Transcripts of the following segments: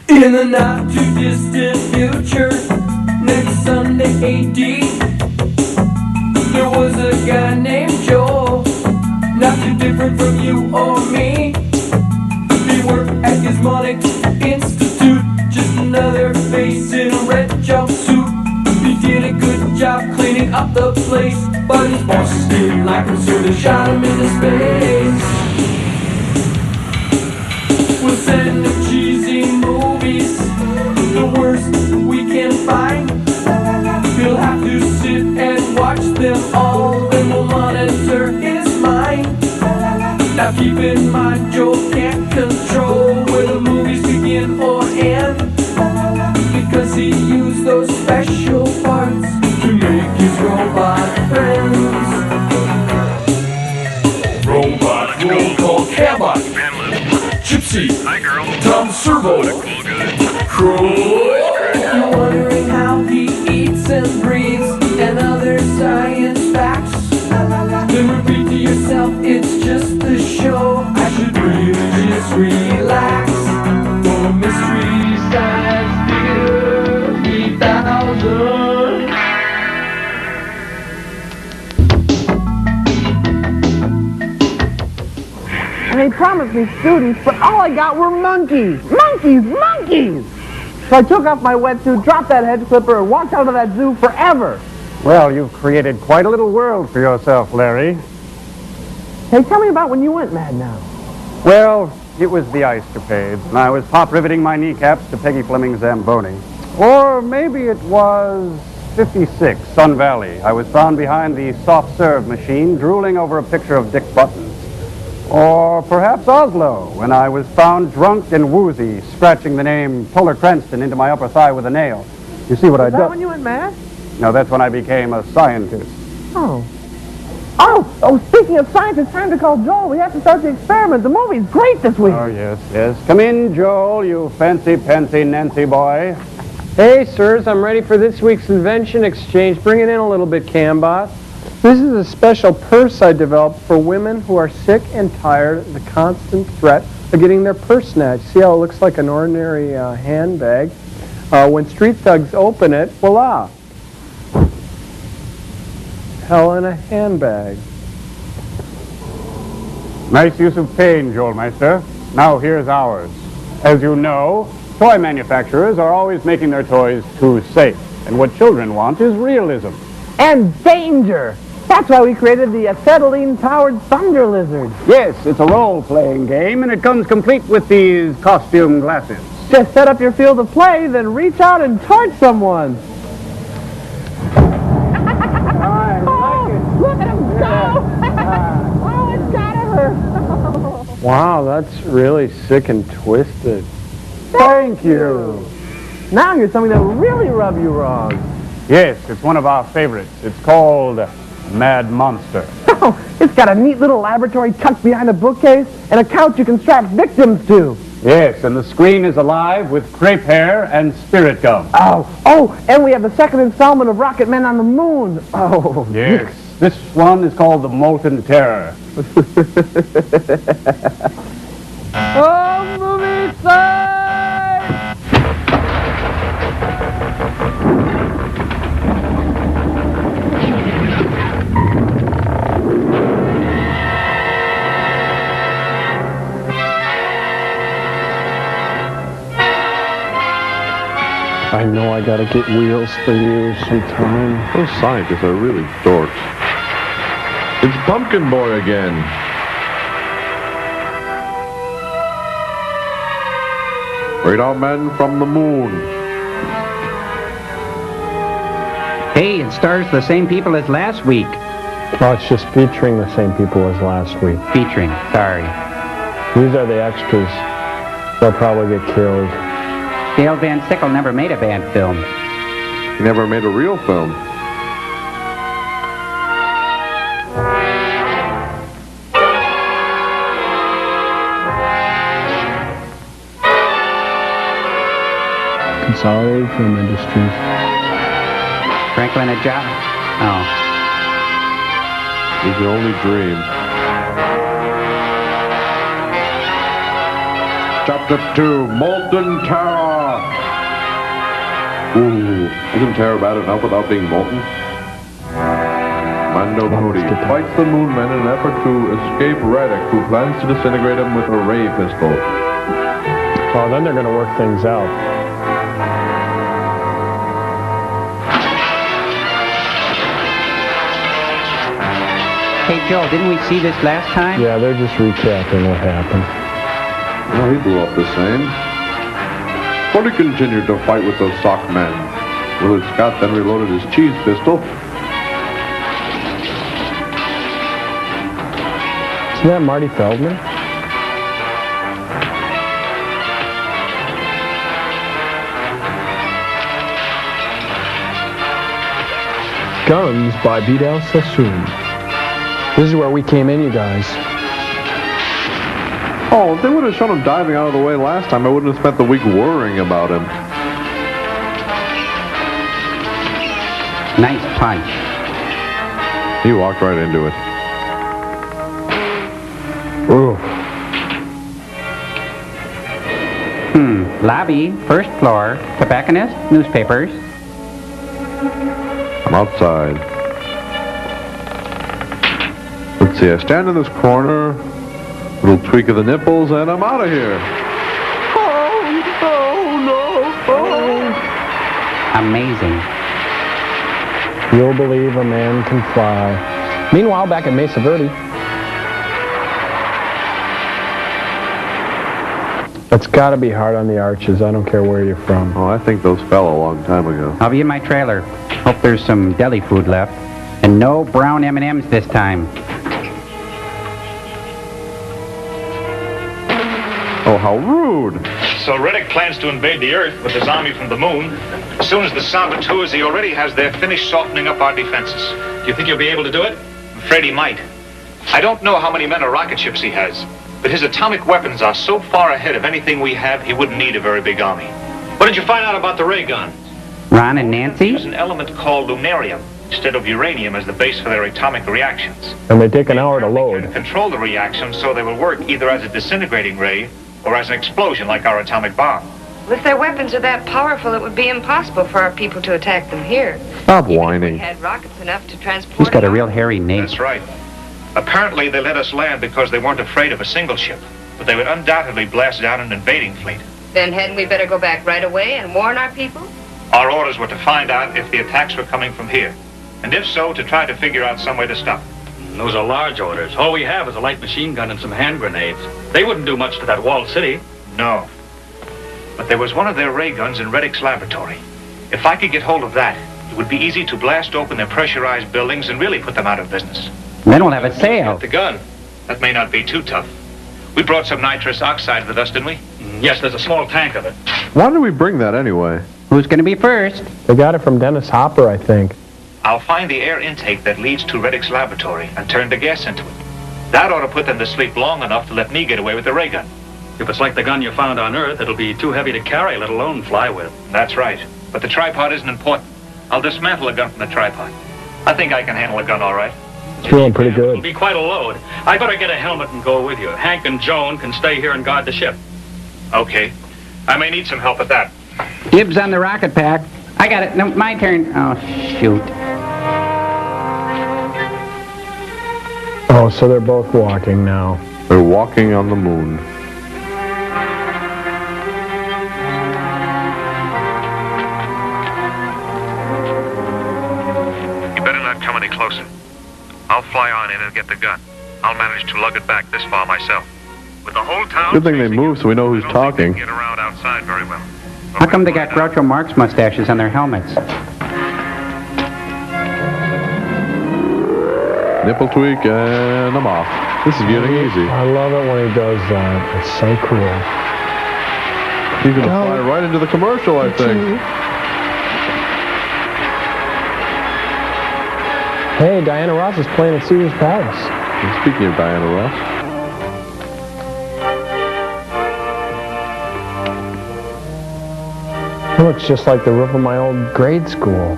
In the not too distant future, next Sunday AD, there was a guy named Joel, not too different from you or me. He worked at Gizmonic Institute, just another face in a red jumpsuit. He did a good job cleaning up the place, but his bosses didn't like him, so they shot him into space. We'll send him cheesy movies, the worst we can find. He'll have to sit and watch them all, then we'll monitor his mind. Now keep in mind, Joel can't control where the movies begin or end, because he used those special parts to make his robot friends. Robot roll call Cabot, Gypsy, Hi, girl. Tom Servo, Crow. You're wondering how he eats and breathes and other science facts. Then repeat to yourself, it's just a show. I should really just relax. For Mystery Science Theater 3000. And they promised me students, but all I got were monkeys. Monkeys! So I took off my wetsuit, dropped that hedge clipper, and walked out of that zoo forever. Well, you've created quite a little world for yourself, Larry. Hey, tell me about when you went mad now. Well, it was the ice capades, and I was pop-riveting my kneecaps to Peggy Fleming's Zamboni. Or maybe it was 56, Sun Valley. I was found behind the soft-serve machine, drooling over a picture of Dick Buttons. Or perhaps Oslo, when I was found drunk and woozy, scratching the name Toller Cranston into my upper thigh with a nail. You see what I Is did? that when you went mad? No, that's when I became a scientist. Oh, speaking of science, it's time to call Joel. We have to start the experiment. The movie's great this week. Oh, yes. Come in, Joel, you fancy-pancy Nancy boy. Hey, sirs, I'm ready for this week's invention exchange. Bring it in a little bit, Cambot. This is a special purse I developed for women who are sick and tired of the constant threat of getting their purse snatched. See how it looks like an ordinary handbag? When street thugs open it, voila. Hell in a handbag. Nice use of pain, Joel Meister. Now here's ours. As you know, toy manufacturers are always making their toys too safe. And what children want is realism. And danger. That's why we created the acetylene-powered Thunder Lizard. Yes, it's a role-playing game, and it comes complete with these costume glasses. Just set up your field of play, then reach out and torch someone. Look at him go! Oh, it's gotta hurt. Wow, that's really sick and twisted. Thank you. Now here's something that'll really rub you wrong. Yes, it's one of our favorites. It's called Mad Monster. Oh, it's got a neat little laboratory tucked behind a bookcase and a couch you can strap victims to. Yes, and the screen is alive with crepe hair and spirit gum. Oh, and we have the second installment of Rocket Men on the Moon. Oh, yes. This one is called the Molten Terror. Oh, movie side! I know I gotta get wheels for you sometime. Those scientists are really dorks. It's Pumpkin Boy again. Radar men from the moon. Hey, it stars the same people as last week. Oh, it's just featuring the same people as last week. Featuring, sorry. These are the extras. They'll probably get killed. Dale Van Sickle never made a bad film. He never made a real film. Consolidated Film Industries. Franklin a job? Oh. He's the only dream. Chapter 2, Molten Terror. Ooh, isn't terror bad enough without being molten? Commando Cody fights the Moon Men in an effort to escape Reddick, who plans to disintegrate him with a ray pistol. Well, then they're going to work things out. Hey, Joel, didn't we see this last time? Yeah, they're just recapping what happened. Well, he blew up the same. Cody continued to fight with those sock men. Willard Scott then reloaded his cheese pistol. Isn't that Marty Feldman? Guns by Vidal Sassoon. This is where we came in, you guys. Oh, if they would have shown him diving out of the way last time, I wouldn't have spent the week worrying about him. Nice punch. He walked right into it. Ooh. Lobby, first floor, tobacconist, newspapers. I'm outside. Let's see, I stand in this corner, little tweak of the nipples, and I'm out of here. Amazing. You'll believe a man can fly. Meanwhile, back in Mesa Verde. It's got to be hard on the arches. I don't care where you're from. Oh, I think those fell a long time ago. I'll be in my trailer. Hope there's some deli food left. And no brown M&Ms this time. Oh, how rude. So Reddick plans to invade the Earth with his army from the moon. As soon as the saboteurs he already has there finish softening up our defenses. Do you think he'll be able to do it? I'm afraid he might. I don't know how many men or rocket ships he has, but his atomic weapons are so far ahead of anything we have, he wouldn't need a very big army. What did you find out about the ray gun? Ron and Nancy? There's an element called lunarium instead of uranium as the base for their atomic reactions. And they take an hour to They load. can control the reaction so they will work either as a disintegrating ray or as an explosion like our atomic bomb. If their weapons are that powerful, it would be impossible for our people to attack them here. Stop We whining. had rockets enough to transport. He's got a an real army. hairy name. That's right. Apparently they let us land because they weren't afraid of a single ship, but they would undoubtedly blast down an invading fleet. Then hadn't we better go back right away and warn our people? Our orders were to find out if the attacks were coming from here, and if so, to try to figure out some way to stop them. Those are large orders. All we have is a light machine gun and some hand grenades. They wouldn't do much to that walled city. No. But there was one of their ray guns in Reddick's laboratory. If I could get hold of that, it would be easy to blast open their pressurized buildings and really put them out of business. Then we'll have a sale. The gun. That may not be too tough. We brought some nitrous oxide with us, didn't we? Yes, there's a small tank of it. Why did we bring that anyway? Who's going to be first? They got it from Dennis Hopper, I think. I'll find the air intake that leads to Reddick's laboratory and turn the gas into it. That ought to put them to sleep long enough to let me get away with the ray gun. If it's like the gun you found on Earth, it'll be too heavy to carry, let alone fly with. That's right. But the tripod isn't important. I'll dismantle a gun from the tripod. I think I can handle a gun all right. It's feeling pretty It'll good. be quite a load. I better get a helmet and go with you. Hank and Joan can stay here and guard the ship. Okay. I may need some help at that. Dibs on the rocket pack. I got it. No, my turn. Oh, shoot. Oh, so they're both walking now. They're walking on the moon. You better not come any closer. I'll fly on in and get the gun. I'll manage to lug it back this far myself. With the whole town... Good thing they moved so we know who's I don't think they talking. can get around outside very well. But How come they we'll got find out. Groucho Marx mustaches on their helmets? Nipple tweak, and I'm off. This is getting easy. I love it when he does that. It's so cool. He's gonna fly right into the commercial, I think. Hey, Diana Ross is playing at Caesar's Palace. And speaking of Diana Ross, It looks just like the roof of my old grade school.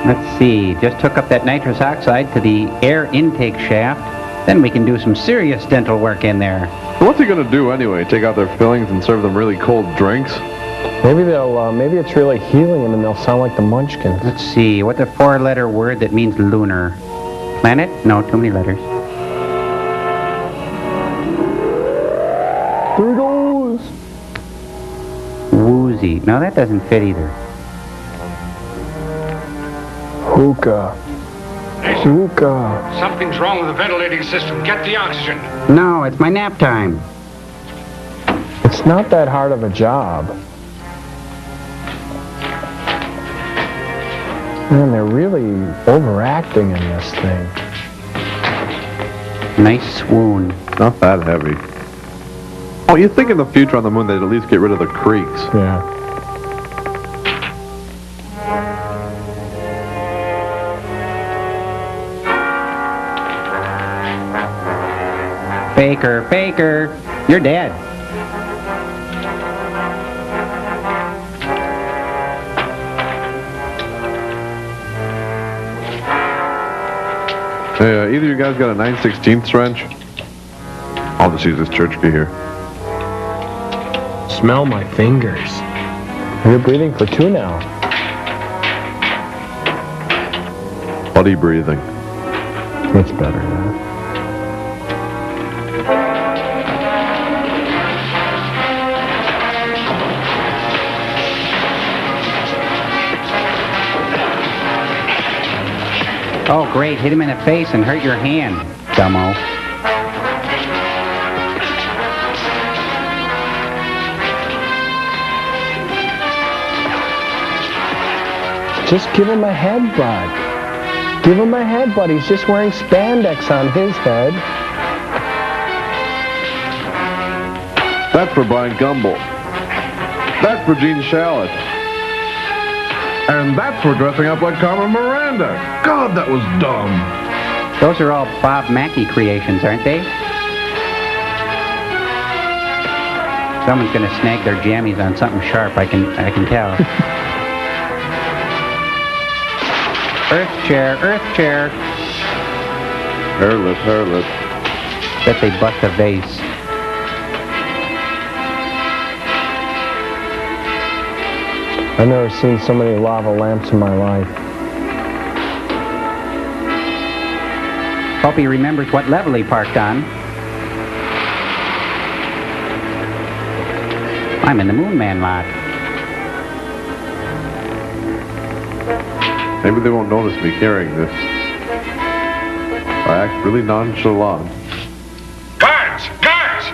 Let's see. Just hook up that nitrous oxide to the air intake shaft. Then we can do some serious dental work in there. What's he gonna do anyway? Take out their fillings and serve them really cold drinks? Maybe maybe it's really healing them and they'll sound like the Munchkins. Let's see, what's a 4-letter word that means lunar? Planet? No, too many letters. There it goes! Woozy. No, that doesn't fit either. Hookah. Hookah. Something's wrong with the ventilating system. Get the oxygen. No, it's my nap time. It's not that hard of a job. Man, they're really overacting in this thing. Nice swoon. Not that heavy. Oh, you'd think in the future on the moon they'd at least get rid of the creaks. Yeah. Baker, Baker, you're dead. Hey, either you guys got a 9/16 wrench? I'll just use this church key here. Smell my fingers. You're breathing for 2 now. Buddy breathing. It's better now. Oh, great. Hit him in the face and hurt your hand, dumbo. Just give him a headbutt. Give him a headbutt. He's just wearing spandex on his head. That's for Brian Gumble. That's for Gene Shalit. And that's for dressing up like Carmen Miranda. God, that was dumb. Those are all Bob Mackey creations, aren't they? Someone's gonna snag their jammies on something sharp, I can tell. Earth chair, earth chair. Hairless, hairless. Bet they bust a vase. I've never seen so many lava lamps in my life. Hope he remembers what level he parked on. I'm in the Moon Man lot. Maybe they won't notice me carrying this. I act really nonchalant. Guards! Guards!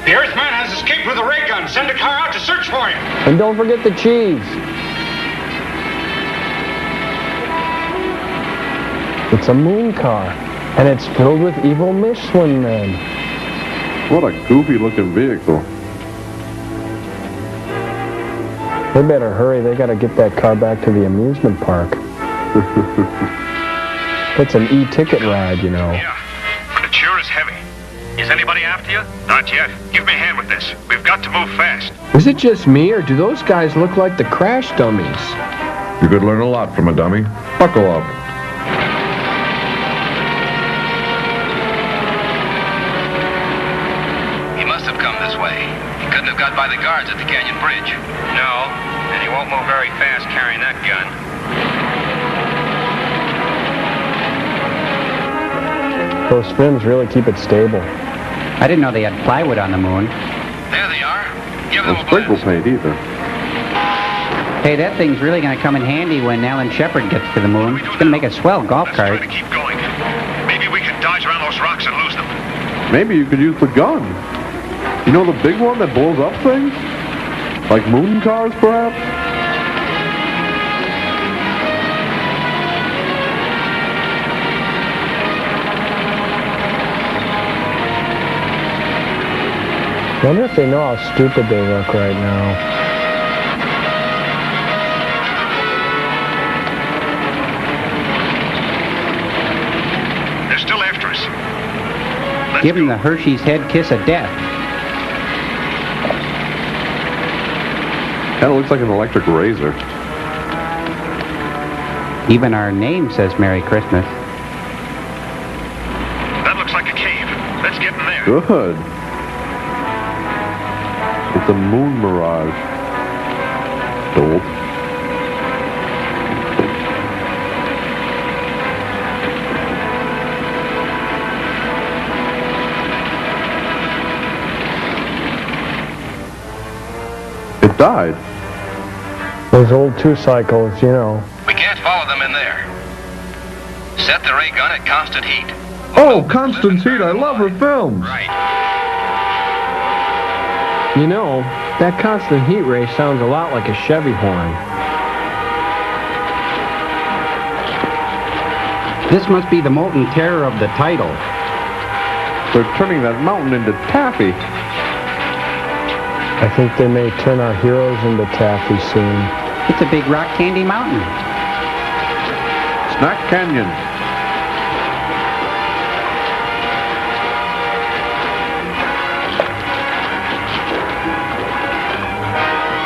The Earthman has escaped with a ray gun. Send a car out to search for him. And don't forget the cheese. It's a moon car, and it's filled with evil Michelin men. What a goofy looking vehicle. They better hurry. They gotta get that car back to the amusement park. It's an e-ticket ride, you know. Yeah, but it sure is heavy. Is anybody after you? Not yet. Give me a hand with this. We've got to move fast. Is it just me, or do those guys look like the crash dummies? You could learn a lot from a dummy. Buckle up. He must have come this way. He couldn't have got by the guards at the Canyon Bridge. No, and he won't move very fast carrying that gun. Those fins really keep it stable. I didn't know they had plywood on the moon. There they are. Give them No a sprinkle blast. paint either. Hey, that thing's really gonna come in handy when Alan Shepard gets to the moon. It's gonna make a swell golf Let's try cart. to keep going. Maybe we can dodge around those rocks and lose them. Maybe you could use the gun. You know the big one that blows up things? Like moon cars, perhaps? I wonder if they know how stupid they look right now. They're still after us. Let's Give him go. the Hershey's head kiss of death. Kind of looks like an electric razor. Even our name says Merry Christmas. That looks like a cave. Let's get in there. Good. It's a moon mirage. Joel. It died. Those old two-cycles, you know. We can't follow them in there. Set the ray gun at constant heat. Oh, Constance Heat, I love her films. Right. You know, that constant heat ray sounds a lot like a Chevy horn. This must be the Molten Terror of the title. They're turning that mountain into taffy. I think they may turn our heroes into taffy soon. It's a big rock candy mountain. Snack Canyon.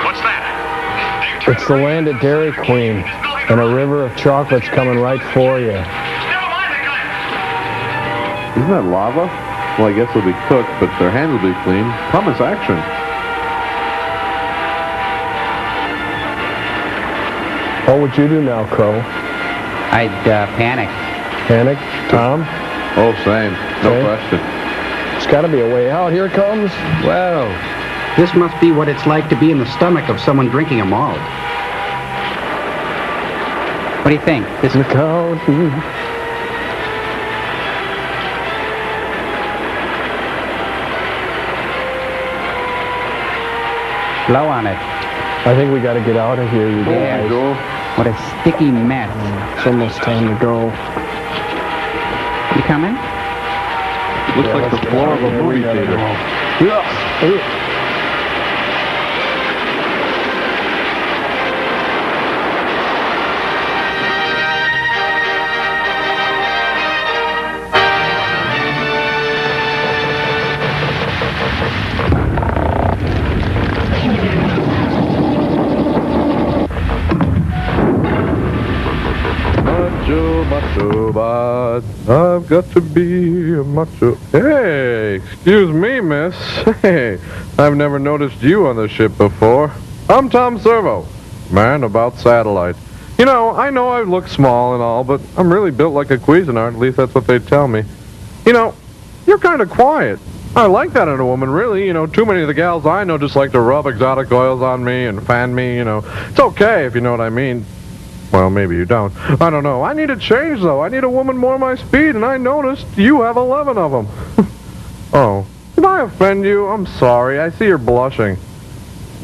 What's that? It's the land of Dairy Queen, and a river of chocolates coming right for you. Never mind the gun. Isn't that lava? Well, I guess it'll be cooked, but their hands will be clean. Promise action. What would you do now, Crow? I'd panic. Panic? Tom? Oh, same. No Okay. question. There's got to be a way out. Here it comes. Whoa. This must be what it's like to be in the stomach of someone drinking a malt. What do you think? This is Look out. blow on it. I think we got to get out of here, you Yeah. guys. Joel. What a sticky mess. It's almost time to go. You coming? Looks Yeah, like the let's get floor out of a here. movie We gotta theater. go. Yeah. Macho bot. I've got to be a macho. Hey, excuse me, miss. Hey, I've never noticed you on the ship before. I'm Tom Servo, man about satellite. You know I look small and all, but I'm really built like a Cuisinart. At least that's what they tell me. You know, you're kind of quiet. I like that in a woman, really. You know, too many of the gals I know just like to rub exotic oils on me and fan me, you know. It's okay if you know what I mean. Well, maybe you don't. I don't know. I need a change, though. I need a woman more my speed, and I noticed you have 11 of them. Oh, did I offend you? I'm sorry. I see you're blushing.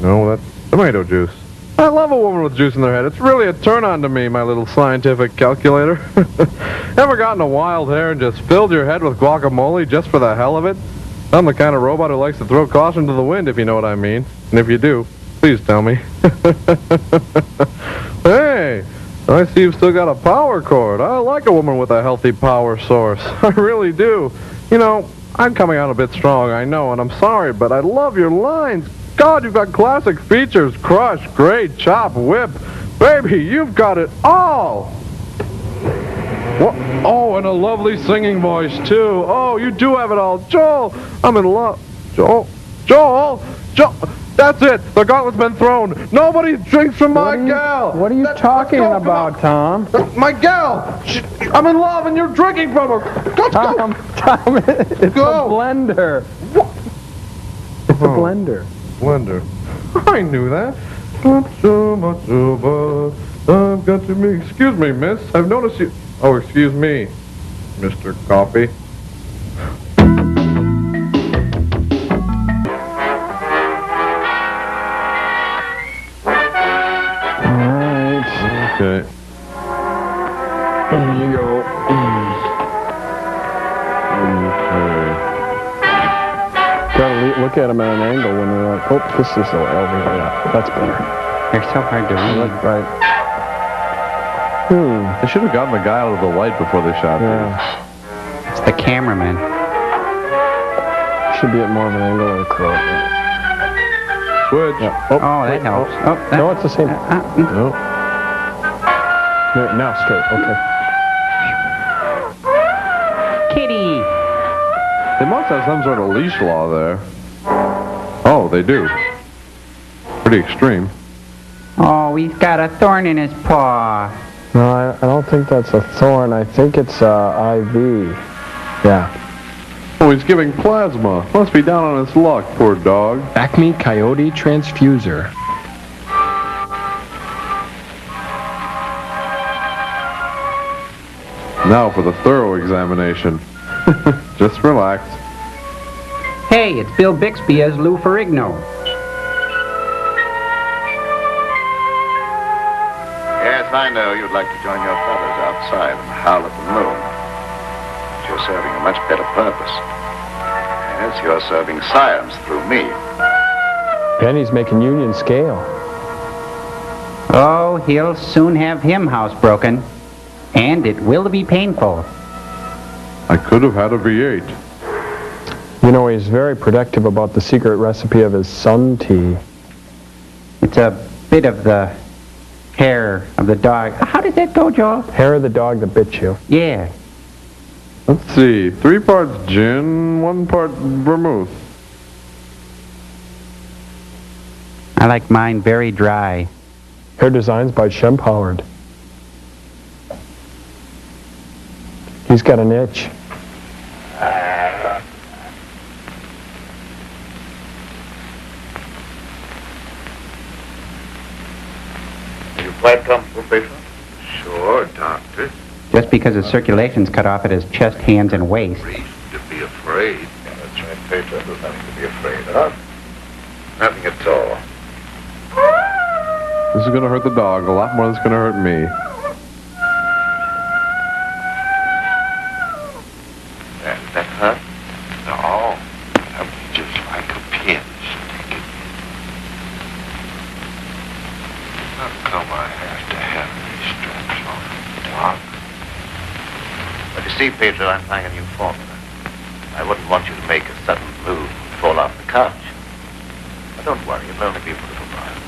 No, that's tomato juice. I love a woman with juice in their head. It's really a turn-on to me, my little scientific calculator. Ever gotten a wild hair and just filled your head with guacamole just for the hell of it? I'm the kind of robot who likes to throw caution to the wind, if you know what I mean. And if you do, please tell me. Hey, I see you've still got a power cord. I like a woman with a healthy power source. I really do. You know, I'm coming out a bit strong, I know, and I'm sorry, but I love your lines. God, you've got classic features. Crush, grate, chop, whip. Baby, you've got it all. What? Oh, and a lovely singing voice, too. Oh, you do have it all. Joel, I'm in love. Joel. That's it. The gauntlet's been thrown. Nobody drinks from my gal. What are you talking about, Tom? My gal. I'm in love, and you're drinking from her. Let's go. Tom, it's Go. a blender. What? It's a blender. Blender. I knew that. I've got to me. Excuse me, miss. I've noticed you. Oh, excuse me, Mr. Coffee. Okay. There you go. Okay. Gotta look at them at an angle when they're like, oh, this is the elevator. Yeah, that's better. They're so hard to read. That's right. They should have gotten the guy out of the light before they shot Yeah. It's the cameraman. Should be at more of an angle or a crow. Switch. Yeah. Oh, that helps. Oh, that, No, it's the same. No. There, now straight. Okay. Kitty. They must have some sort of leash law there. Oh, they do. Pretty extreme. Oh, he's got a thorn in his paw. No, I don't think that's a thorn. I think it's IV. Yeah. Oh, he's giving plasma. Must be down on his luck, poor dog. Acme Coyote Transfuser. Now for the thorough examination. Just relax. Hey, it's Bill Bixby as Lou Ferrigno. Yes, I know you'd like to join your fellows outside and howl at the moon. But you're serving a much better purpose. Yes, you're serving science through me. Penny's making union scale. Oh, he'll soon have him housebroken. And it will be painful. I could have had a V8. You know, he's very protective about the secret recipe of his sun tea. It's a bit of the hair of the dog. How does that go, Joel? Hair of the dog that bit you. Yeah. Let's see. 3 parts gin, 1 part vermouth. I like mine very dry. Hair designs by Shemp Howard. He's got an itch. Are you quite comfortable, patient? Sure, doctor. Just because his circulation's cut off at his chest, hands, and waist. Reason to be afraid. Yeah, that's right, patient. There's nothing to be afraid of. Nothing at all. This is going to hurt the dog a lot more than it's going to hurt me. That hurt? No. That was just like a pin stick. How come I have to have these straps on the top? Well, you see, Pedro, I'm trying a new formula. I wouldn't want you to make a sudden move and fall off the couch. But don't worry, it'll only be for a little while.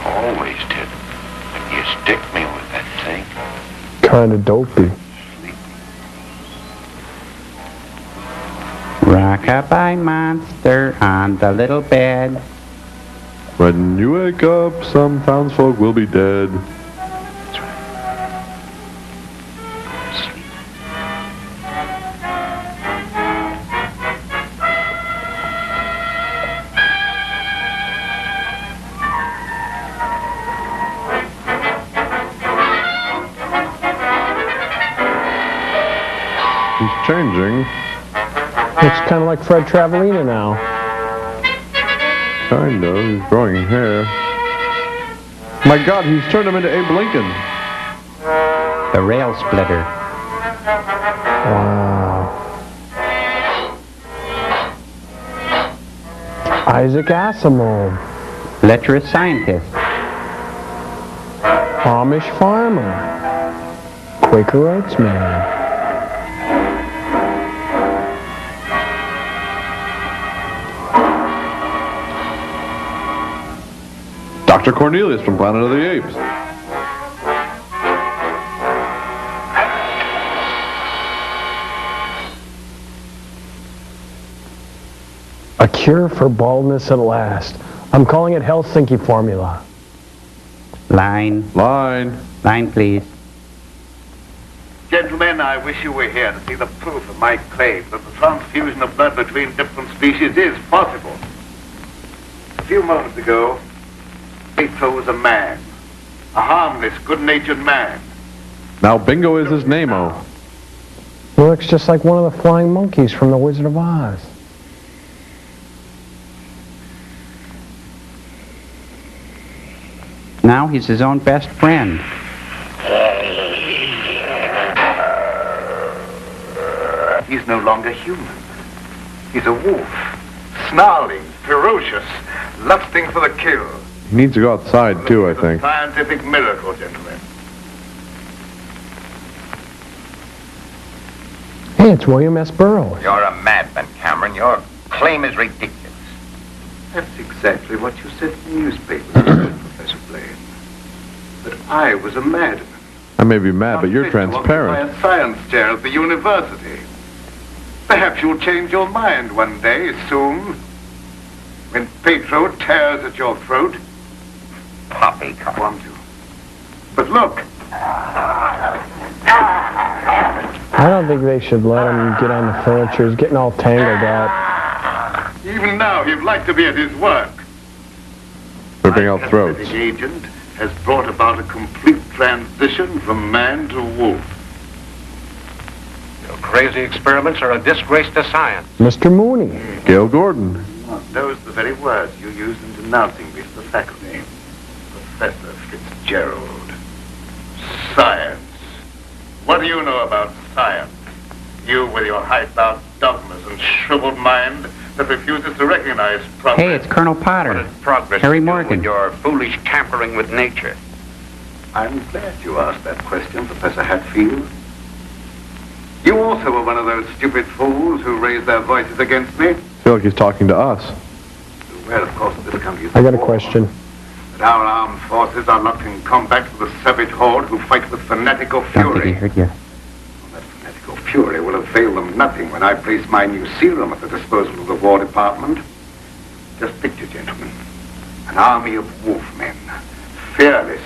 Always did. When you stick me with that thing. Kinda dopey. Rockabye monster on the little bed. When you wake up, some townsfolk will be dead. That's right. Sleep. He's changing. Looks kind of like Fred Travelina now. Kind of. He's growing hair. My God, he's turned him into Abe Lincoln. The rail splitter. Wow. Isaac Asimov. Lecherous scientist. Amish farmer. Quaker Oats man. Dr. Cornelius from Planet of the Apes. A cure for baldness at last. I'm calling it Helsinki formula. Line. Line. Line, please. Gentlemen, I wish you were here to see the proof of my claim that the transfusion of blood between different species is possible. A few moments ago, Pedro was a man. A harmless, good-natured man. Now Bingo is his name-o. He looks just like one of the flying monkeys from The Wizard of Oz. Now he's his own best friend. He's no longer human. He's a wolf. Snarling, ferocious, lusting for the kill. He needs to go outside, too, I think. A scientific miracle, gentlemen. Hey, it's William S. Burroughs. You're a madman, Cameron. Your claim is ridiculous. That's exactly what you said in the newspaper, Professor Blaine. That I was a madman. I may be mad, but you're Fit to occupy transparent. a science chair at the university. Perhaps you'll change your mind one day, soon. When Pedro tears at your throat. Poppycock. Want to. But look. I don't think they should let him get on the furniture. He's getting all tangled up. Even now, he'd like to be at his work. Ripping out throats. The agent has brought about a complete transition from man to wolf. Your crazy experiments are a disgrace to science. Mr. Mooney. Gail Gordon. Those are the very words you used in denouncing me to the faculty. Professor Fitzgerald. Science. What do you know about science? You with your hidebound dogmas and shriveled mind that refuses to recognize progress. Hey, it's Colonel Potter. What is progress Harry to do Morgan. with Your foolish tampering with nature. I'm glad you asked that question, Professor Hatfield. You also were one of those stupid fools who raised their voices against me. I feel like he's talking to us. Well, of course, this country is I got a question. But our armed forces are locked in combat with a savage horde who fight with fanatical Don't think he fury. heard you. That fanatical fury will avail them nothing when I place my new serum at the disposal of the War Department. Just picture, gentlemen, an army of wolfmen, fearless,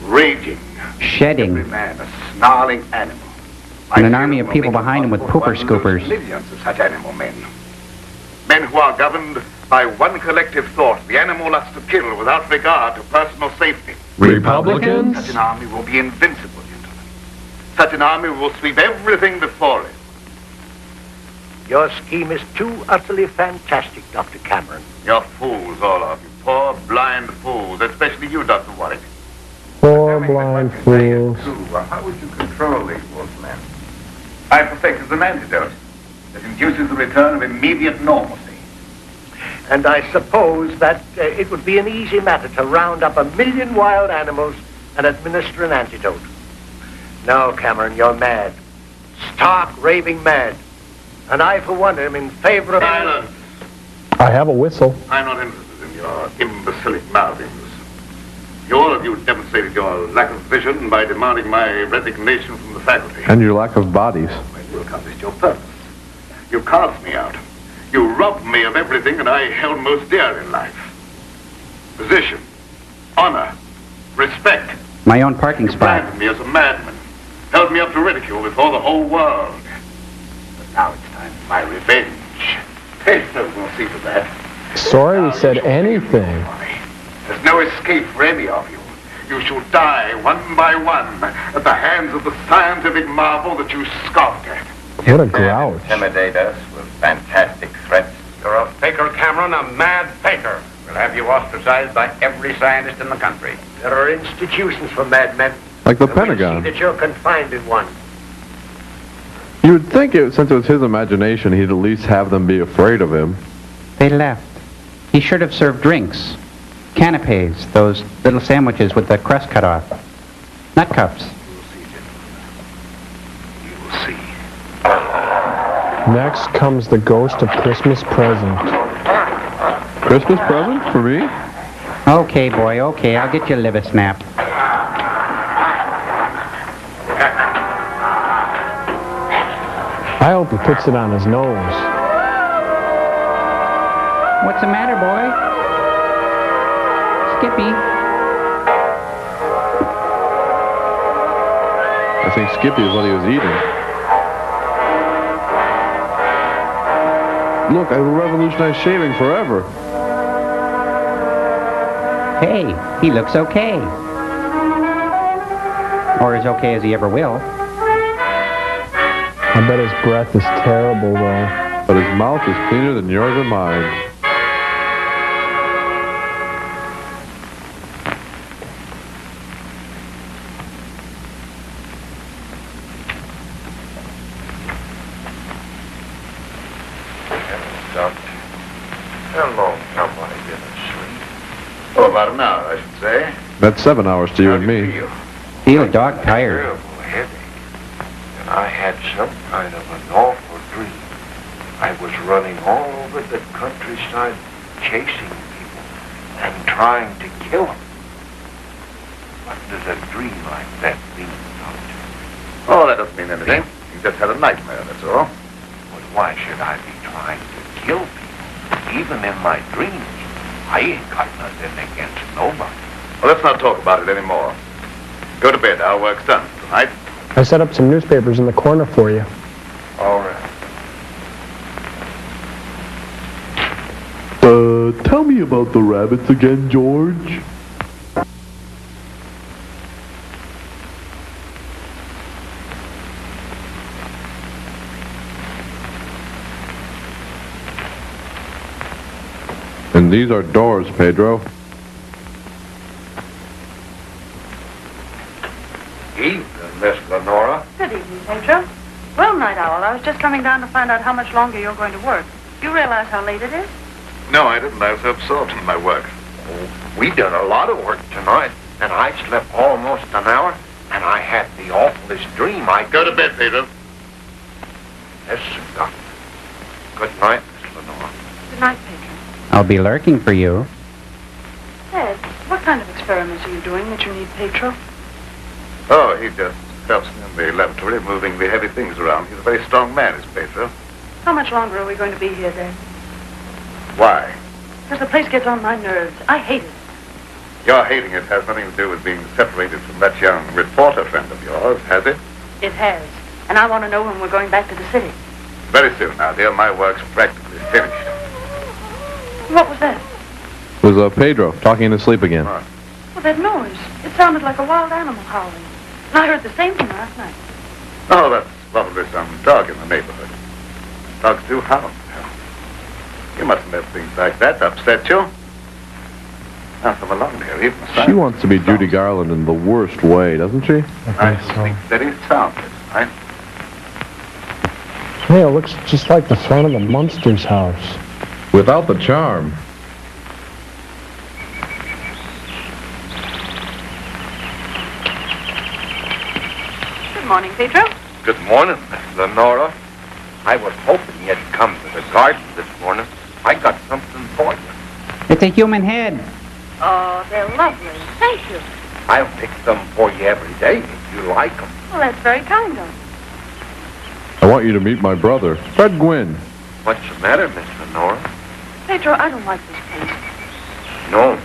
raging, Shedding. every man a snarling animal. And an army of people behind him with pooper scoopers. Millions of such animal men. Men who are governed by one collective thought, the animal lusts to kill without regard to personal safety. Republicans? Such an army will be invincible, gentlemen. Such an army will sweep everything before it. Your scheme is too utterly fantastic, Dr. Cameron. You're fools, all of you. Poor, blind fools, especially you, Dr. Warwick. Poor blind fools. How would you control these wolfmen? I perfected an antidote that induces the return of immediate normalcy. And I suppose that it would be an easy matter to round up 1,000,000 wild animals and administer an antidote. No, Cameron, you're mad. Stark, raving mad. And I, for one, am in favor of... Silence! I have a whistle. I'm not interested in your imbecilic mouthings. All of you demonstrated your lack of vision by demanding my resignation from the faculty. And your lack of bodies. Well, you accomplished your purpose. You cast me out. You robbed me of everything that I held most dear in life. Position, honor, respect. My own parking spot. Branded me as a madman. Held me up to ridicule before the whole world. But now it's time for my revenge. Pedro will see to that. Sorry we said anything. There's no escape for any of you. You shall die one by one at the hands of the scientific marvel that you scoffed at. What a grouch. Intimidate us with fantastic threats. You're a faker, Cameron, a mad faker. We'll have you ostracized by every scientist in the country. There are institutions for madmen. Like the And we'll Pentagon. see that you're confined in one. You would think, since it was his imagination, he'd at least have them be afraid of him. They left. He should have served drinks. Canapes, those little sandwiches with the crust cut off. Nut cups. You will see. Next comes the ghost of Christmas present. Christmas present for me? Okay, boy, okay. I'll get you a liver snap. I hope he puts it on his nose. What's the matter, boy? Skippy. I think Skippy is what he was eating. Look, I will revolutionize shaving forever. Hey, he looks okay. Or as okay as he ever will. I bet his breath is terrible, though. But his mouth is cleaner than yours and mine. Hello, somebody didn't sleep. Oh, about an hour, I should say. That's 7 hours to you and me. Feel dog tired. Terrible headache. And I had some kind of an awful dream. I was running all over the countryside, chasing people and trying to kill them. What does a dream like that mean, Doctor? Oh, that doesn't mean anything. He just had a nightmare, that's all. But why should I be trying to kill people? Even in my dreams, I ain't got nothing against nobody. Well, let's not talk about it anymore. Go to bed. Our work's done tonight. I set up some newspapers in the corner for you. All right. Tell me about the rabbits again, George. And these are doors, Pedro. Evening, Miss Lenora. Good evening, Pedro. Well, Night Owl, I was just coming down to find out how much longer you're going to work. You realize how late it is? No, I didn't. I was absorbed in my work. We did a lot of work tonight, and I slept almost an hour, and I had the awfulest dream. Go to bed, Pedro. Yes, Doctor. Good night, Miss Lenora. Good night, Pedro. I'll be lurking for you. Ed, what kind of experiments are you doing that you need Pedro? Oh, he just helps me in the laboratory, moving the heavy things around. He's a very strong man, is Pedro. How much longer are we going to be here, then? Why? Because the place gets on my nerves. I hate it. Your hating it has nothing to do with being separated from that young reporter friend of yours, has it? It has. And I want to know when we're going back to the city. Very soon now, dear. My work's practically finished. What was that? It was Pedro talking in his sleep again. What? Well, that noise. It sounded like a wild animal howling. And I heard the same thing last night. Oh, that's probably some dog in the neighborhood. Dogs do howl. You mustn't let things like that upset you. Now, come along here, even She wants to be Judy Garland in the worst way, doesn't she? I sleep steady sound this night. Hey, it looks just like the front of the Munsters' house. Without the charm. Good morning, Pedro. Good morning, Miss Lenora. I was hoping you'd come to the garden this morning. I got something for you. It's a human head. Oh, they're lovely. Thank you. I'll pick them for you every day if you like them. Well, that's very kind of you. I want you to meet my brother, Fred Gwynn. What's the matter, Miss Lenora? Pedro, I don't like this place. No.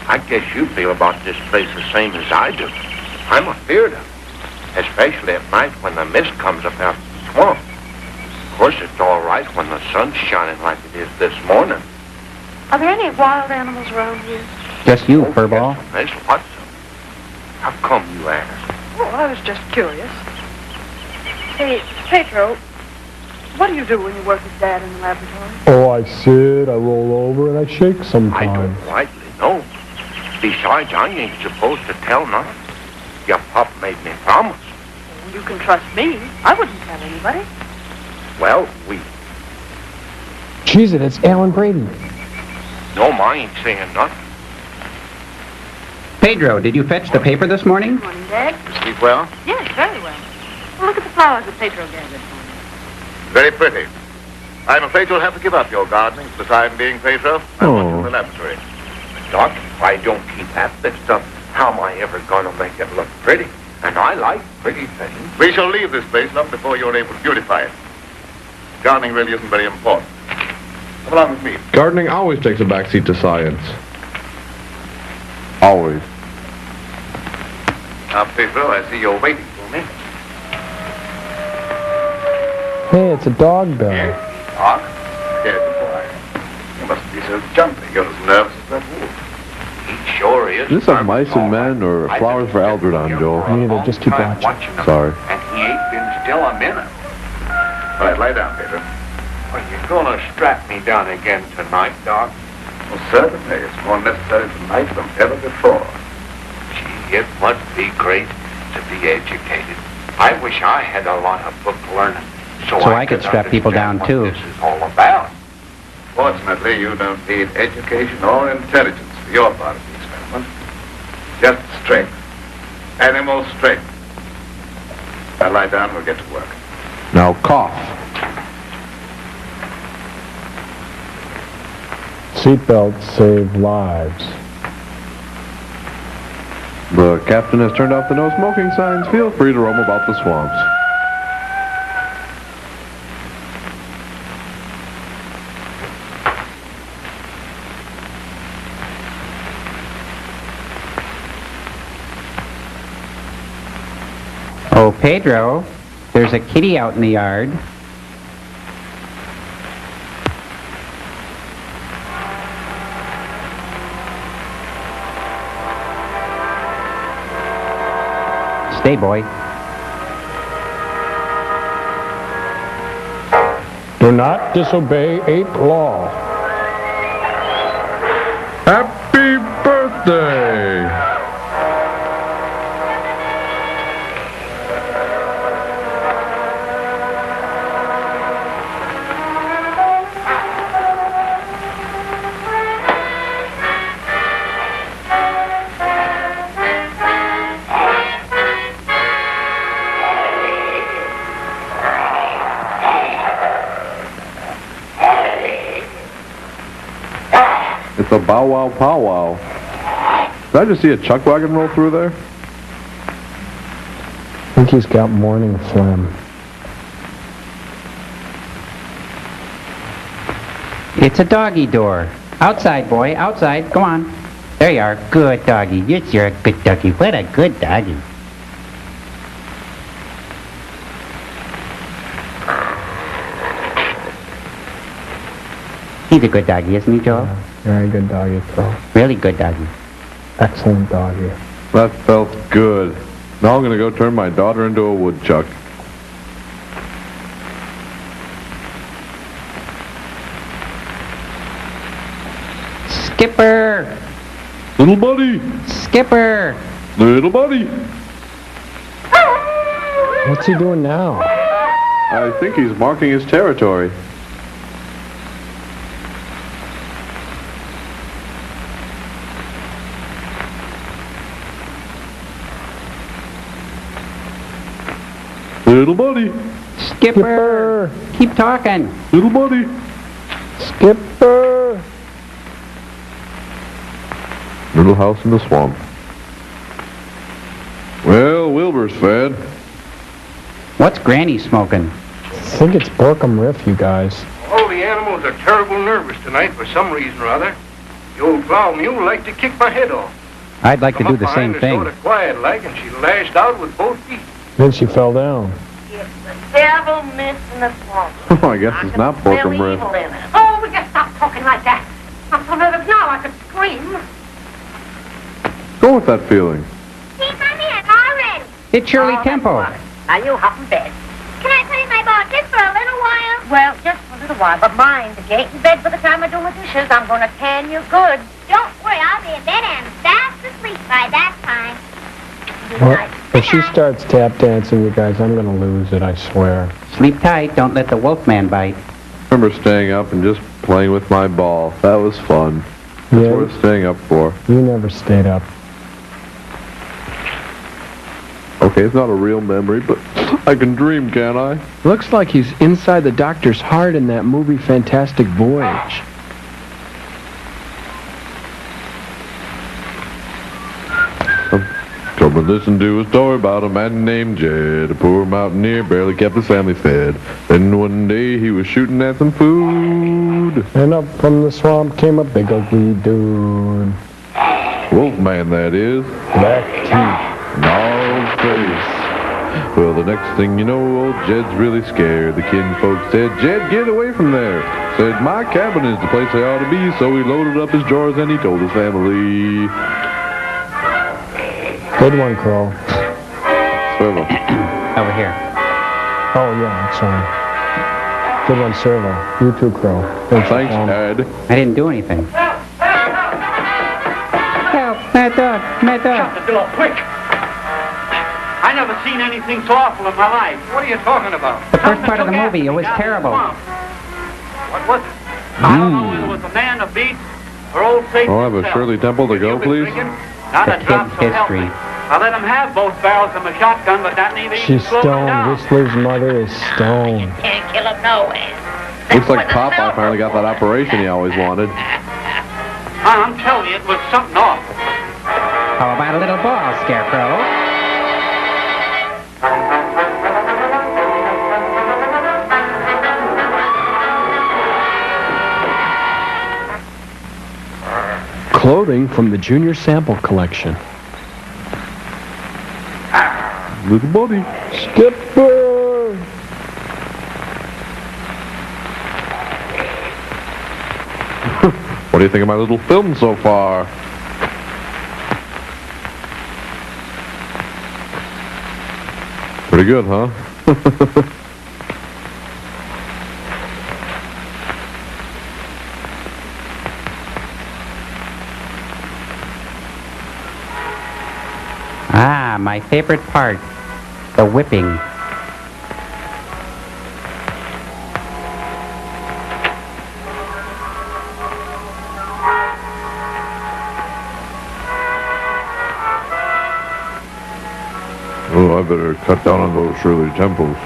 I guess you feel about this place the same as I do. I'm afeard of it, especially at night when the mist comes up out of the swamp. Of course, it's all right when the sun's shining like it is this morning. Are there any wild animals around here? Just you, Furball. Yes, Miss Watson. How come you ask? Well, I was just curious. Hey, Pedro, what do you do when you work with Dad in the laboratory? Oh, I sit, I roll over, and I shake I sometimes. don't rightly know. Besides, I ain't supposed to tell nothing. Your pup made me promise. You can trust me. I wouldn't tell anybody. Well, Jeez, it's Alan Brady. no, I ain't saying nothing. Pedro, did you fetch the paper this morning? Good morning, Dad. Sleep well? Yes, very well. Well, look at the flowers that Pedro gathered for me. Very pretty. I'm afraid you'll have to give up your gardening for the time being, Pedro. I want you in the laboratory. Doc, if I don't keep at this stuff, how am I ever going to make it look pretty? And I like pretty things. We shall leave this place long before you're able to beautify it. Gardening really isn't very important. Come along with me. Gardening always takes a backseat to science. Always. Now, Pedro, I see you're waiting for me. Hey, it's a dog bell. Doc? Yes, boy. You must be so jumpy. You're as nervous as that wolf. He sure is. Is this a mice and men or flowers for Algernon, Joel? Neither, just keep watching. Sorry. And he ain't been still a minute. All right, lie down, Pedro. Are you going to strap me down again tonight, Doc? Well, certainly. It's more necessary tonight than ever before. Gee, it must be great to be educated. I wish I had a lot of book learning so I could strap people down, what too. This is all about. Fortunately, you don't need education or intelligence for your part of the experiment. Just strength. Animal strength. Now lie down, we'll get to work. Now cough. Seatbelts save lives. The captain has turned off the no smoking signs. Feel free to roam about the swamps. Oh, Pedro, there's a kitty out in the yard. Stay, boy. Do not disobey 8th law. Happy birthday! It's a bow wow pow wow. Did I just see a chuck wagon roll through there? I think he's got morning phlegm. It's a doggy door. Outside, boy, outside. Go on. There you are. Good doggy. Yes, you're a good doggy. What a good doggy. He's a good doggy, isn't he, Joel? Yeah, very good doggy, Phil. Really good doggy. Excellent doggy. That felt good. Now I'm gonna go turn my daughter into a woodchuck. Skipper! Little buddy! Skipper! Little buddy! What's he doing now? I think he's marking his territory. Little buddy! Skipper! Keep talking. Little buddy! Skipper! Little house in the swamp. Well, Wilbur's fed. What's Granny smoking? I think it's Borkham Riff, you guys. All the animals are terrible nervous tonight for some reason or other. The old plow mule liked to kick my head off. I'd like to do the same thing. Sort of quiet like, and she lashed out with both feet. Then she fell down. It's the devil mist in the swamp. Oh, I guess it's not Borkham Riff. Evil in it. Oh, we just stop talking like that. I'm so nervous now I could scream. Go with that feeling. Keep my man already. It's Shirley Temple. Now you hop in bed. Can I play my ball just for a little while? Well, just for a little while, but mind, if you ain't in bed by the time I do my dishes, I'm going to tan you good. Don't worry, I'll be in bed and fast asleep by that time. Well, if she starts tap dancing, you guys, I'm going to lose it, I swear. Sleep tight. Don't let the wolfman bite. I remember staying up and just playing with my ball. That was fun. That's Yeah. worth staying up for. You never stayed up. Okay, it's not a real memory, but I can dream, can't I? Looks like he's inside the doctor's heart in that movie Fantastic Voyage. Come and listen to a story about a man named Jed. A poor mountaineer barely kept his family fed. Then one day he was shooting at some food. And up from the swamp came a big ugly dude. Wolfman, that is. Black teeth. Gnarled face. Well, the next thing you know, old Jed's really scared. The kinfolk said, Jed, get away from there. Said, my cabin is the place I ought to be. So he loaded up his drawers and he told his family. Good one, Crow. Servo. Over here. Oh, yeah, sorry. Good one, Servo. You too, Crow. Thanks, Ed. I didn't do anything. Help! Mad dog! Mad dog! Shut the door, quick! I never seen anything so awful in my life. What are you talking about? The first part of the movie, it was terrible. What was it? I don't know whether it was a man, a beast, or old Satan I'll have a himself. Shirley Temple to go, please. Not The a drop, kid's so help me. history. I let him have both barrels of my shotgun, but that ain't even She's slowing stoned. down. Whistler's mother is stoned. Can't kill him nowhere. Looks like Popeye finally got that operation he always wanted. I'm telling you, it was something awful. How about a little ball, Scarecrow? Clothing from the Junior Sample Collection. Little buddy. Skipper! What do you think of my little film so far? Pretty good, huh? Ah, my favorite part. The whipping. Oh, I better cut down on those Shirley Temples.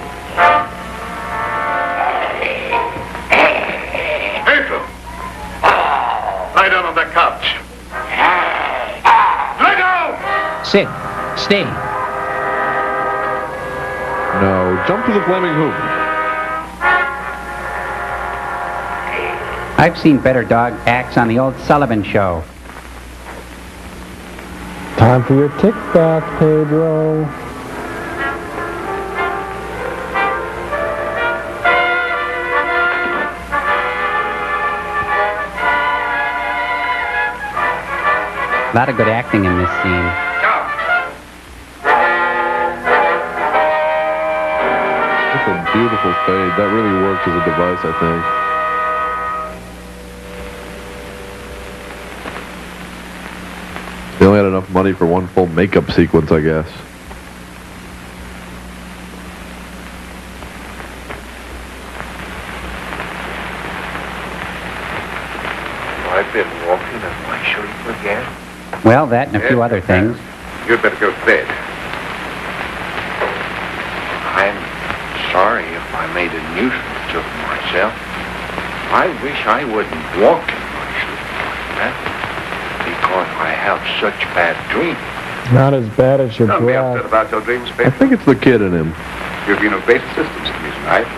Pedro! Lie down on that couch. Lie down! Sit. Stay. Now, jump to the flaming hoop. I've seen better dog acts on the old Sullivan Show. Time for your tick back, Pedro. A lot of good acting in this scene. That's a beautiful fade. That really works as a device, I think. They only had enough money for one full makeup sequence, I guess. I've been walking in my sleep again. Well, that and a few other things. You'd better go to bed. I'm sorry if I made a nuisance of myself. I wish I wouldn't walk in my sleep like that, because I have such bad dreams. Not as bad as your Don't be breath. upset about your dreams, I Pedro. think it's the kid in him. You've been of great assistance to me tonight.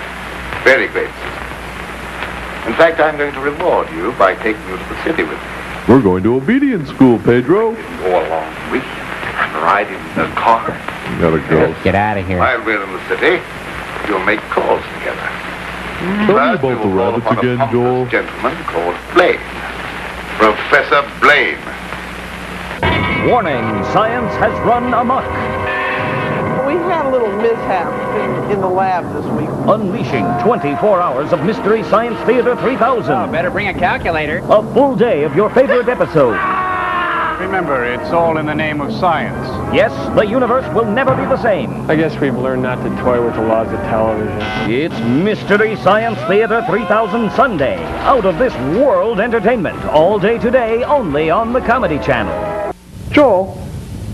Very great assistance. In fact, I'm going to reward you by taking you to the city with me. We're going to obedience school, Pedro. Go along with you and ride in the car. You gotta go. Get out of here. While we're in the city, you'll make calls together. Tell me First, we about the will call rabbits upon a again, pompous Joel. gentleman called Blaine. Professor Blaine. Warning, science has run amok. We had a little mishap in the lab this week. Unleashing 24 hours of Mystery Science Theater 3000. Oh, better bring a calculator. A full day of your favorite episodes. Remember, it's all in the name of science. Yes, the universe will never be the same. I guess we've learned not to toy with the laws of television. It's Mystery Science Theater 3000 Sunday. Out of this world entertainment. All day today, only on the Comedy Channel. Joel,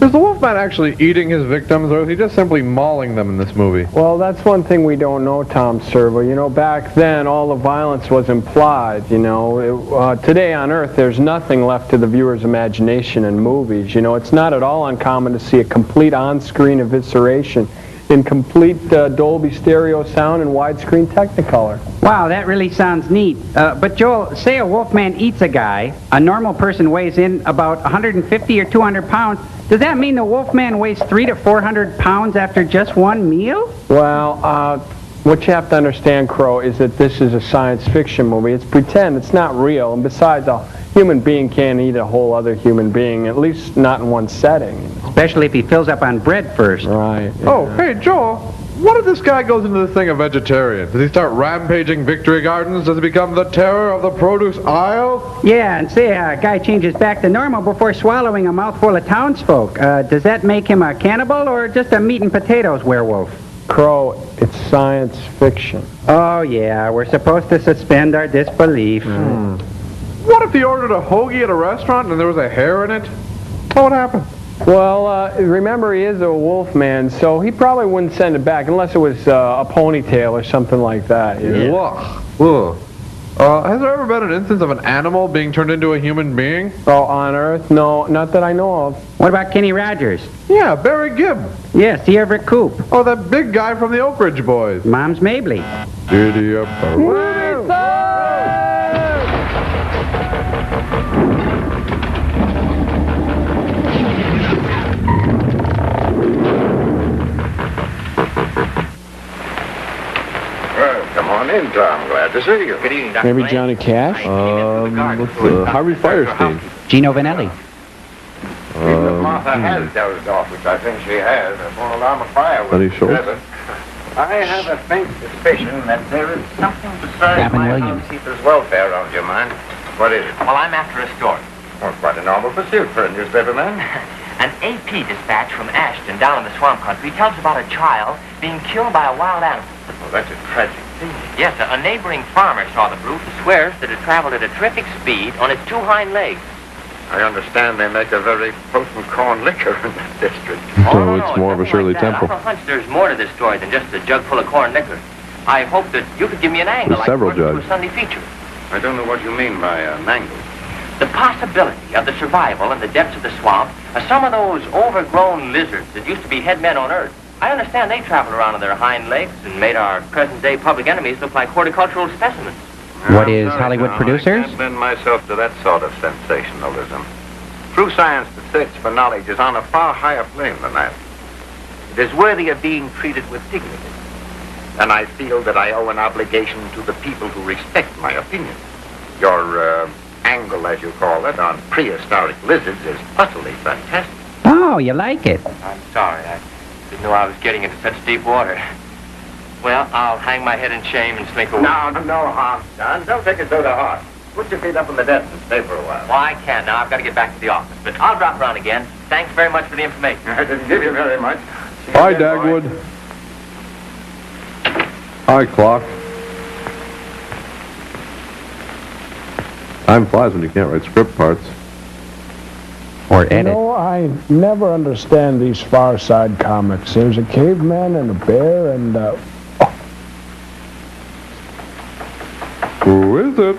is the Wolfman actually eating his victims, or is he just simply mauling them in this movie? Well, that's one thing we don't know, Tom Servo. You know, back then, all the violence was implied, you know. Today on Earth, there's nothing left to the viewer's imagination in movies. You know, it's not at all uncommon to see a complete on-screen evisceration in complete Dolby stereo sound and widescreen Technicolor. Wow, that really sounds neat. But Joel, say a wolfman eats a guy. A normal person weighs in about 150 or 200 pounds. Does that mean the wolfman weighs 300 to 400 pounds after just one meal? Well, what you have to understand, Crow, is that this is a science fiction movie. It's pretend. It's not real. And besides, a human being can't eat a whole other human being, at least not in one setting. Especially if he fills up on bread first. Right. Yeah. Oh, hey, Joel, what if this guy goes into this thing a vegetarian? Does he start rampaging victory gardens? Does he become the terror of the produce aisle? Yeah, and say a guy changes back to normal before swallowing a mouthful of townsfolk. Does that make him a cannibal or just a meat and potatoes werewolf? Crow, it's science fiction. Oh, yeah, we're supposed to suspend our disbelief. What if he ordered a hoagie at a restaurant and there was a hair in it? What would happen? Well, remember, he is a wolf man, so he probably wouldn't send it back unless it was a ponytail or something like that. You know? Ugh. Has there ever been an instance of an animal being turned into a human being? Oh, on Earth? No, not that I know of. What about Kenny Rogers? Yeah, Barry Gibb. Yes, the Everett Coop. Oh, that big guy from the Oak Ridge Boys. Mom's Mabley. Giddy up, Come on in, Tom. Glad to see you. Good evening, Dr. Maybe Johnny Cash? Harvey Firestein. Gino Vanelli. Even if Martha has dozed off, which I think she has, a full alarm of fire Buddy was Schultz. present. I have a faint suspicion that there is something besides Gavin my Williams. housekeeper's welfare on your mind. What is it? Well, I'm after a story. Well, quite a normal pursuit for a newspaperman. An AP dispatch from Ashton down in the swamp country tells about a child being killed by a wild animal. Well, that's a tragic thing. Yes, a neighboring farmer saw the brute and swears that it traveled at a terrific speed on its two hind legs. I understand they make a very potent corn liquor in that district. So it's more of a Shirley Temple. I have a hunch there's more to this story than just a jug full of corn liquor. I hope that you could give me an angle There's like several to a jugs. Sunday feature. I don't know what you mean by an angle. The possibility of the survival in the depths of the swamp of some of those overgrown lizards that used to be head men on Earth. I understand they traveled around on their hind legs and made our present-day public enemies look like horticultural specimens. What I'm is sorry, Hollywood Tom, producers? I can't lend myself to that sort of sensationalism. True science that search for knowledge is on a far higher plane than that. It is worthy of being treated with dignity. And I feel that I owe an obligation to the people who respect my opinion. Your angle, as you call it, on prehistoric lizards is utterly fantastic. Oh, you like it? I'm sorry. I didn't know I was getting into such deep water. Well, I'll hang my head in shame and slink away. No harm, John. Don't take it so to heart. Put your feet up on the desk and stay for a while. Well, I can't now. I've got to get back to the office. But I'll drop around again. Thanks very much for the information. I didn't give you very much. Hi, Dagwood. Hi, Clock. Time flies when you can't write script parts. Or You edit. know, I never understand these Far Side comics. There's a caveman and a bear and, Who is it?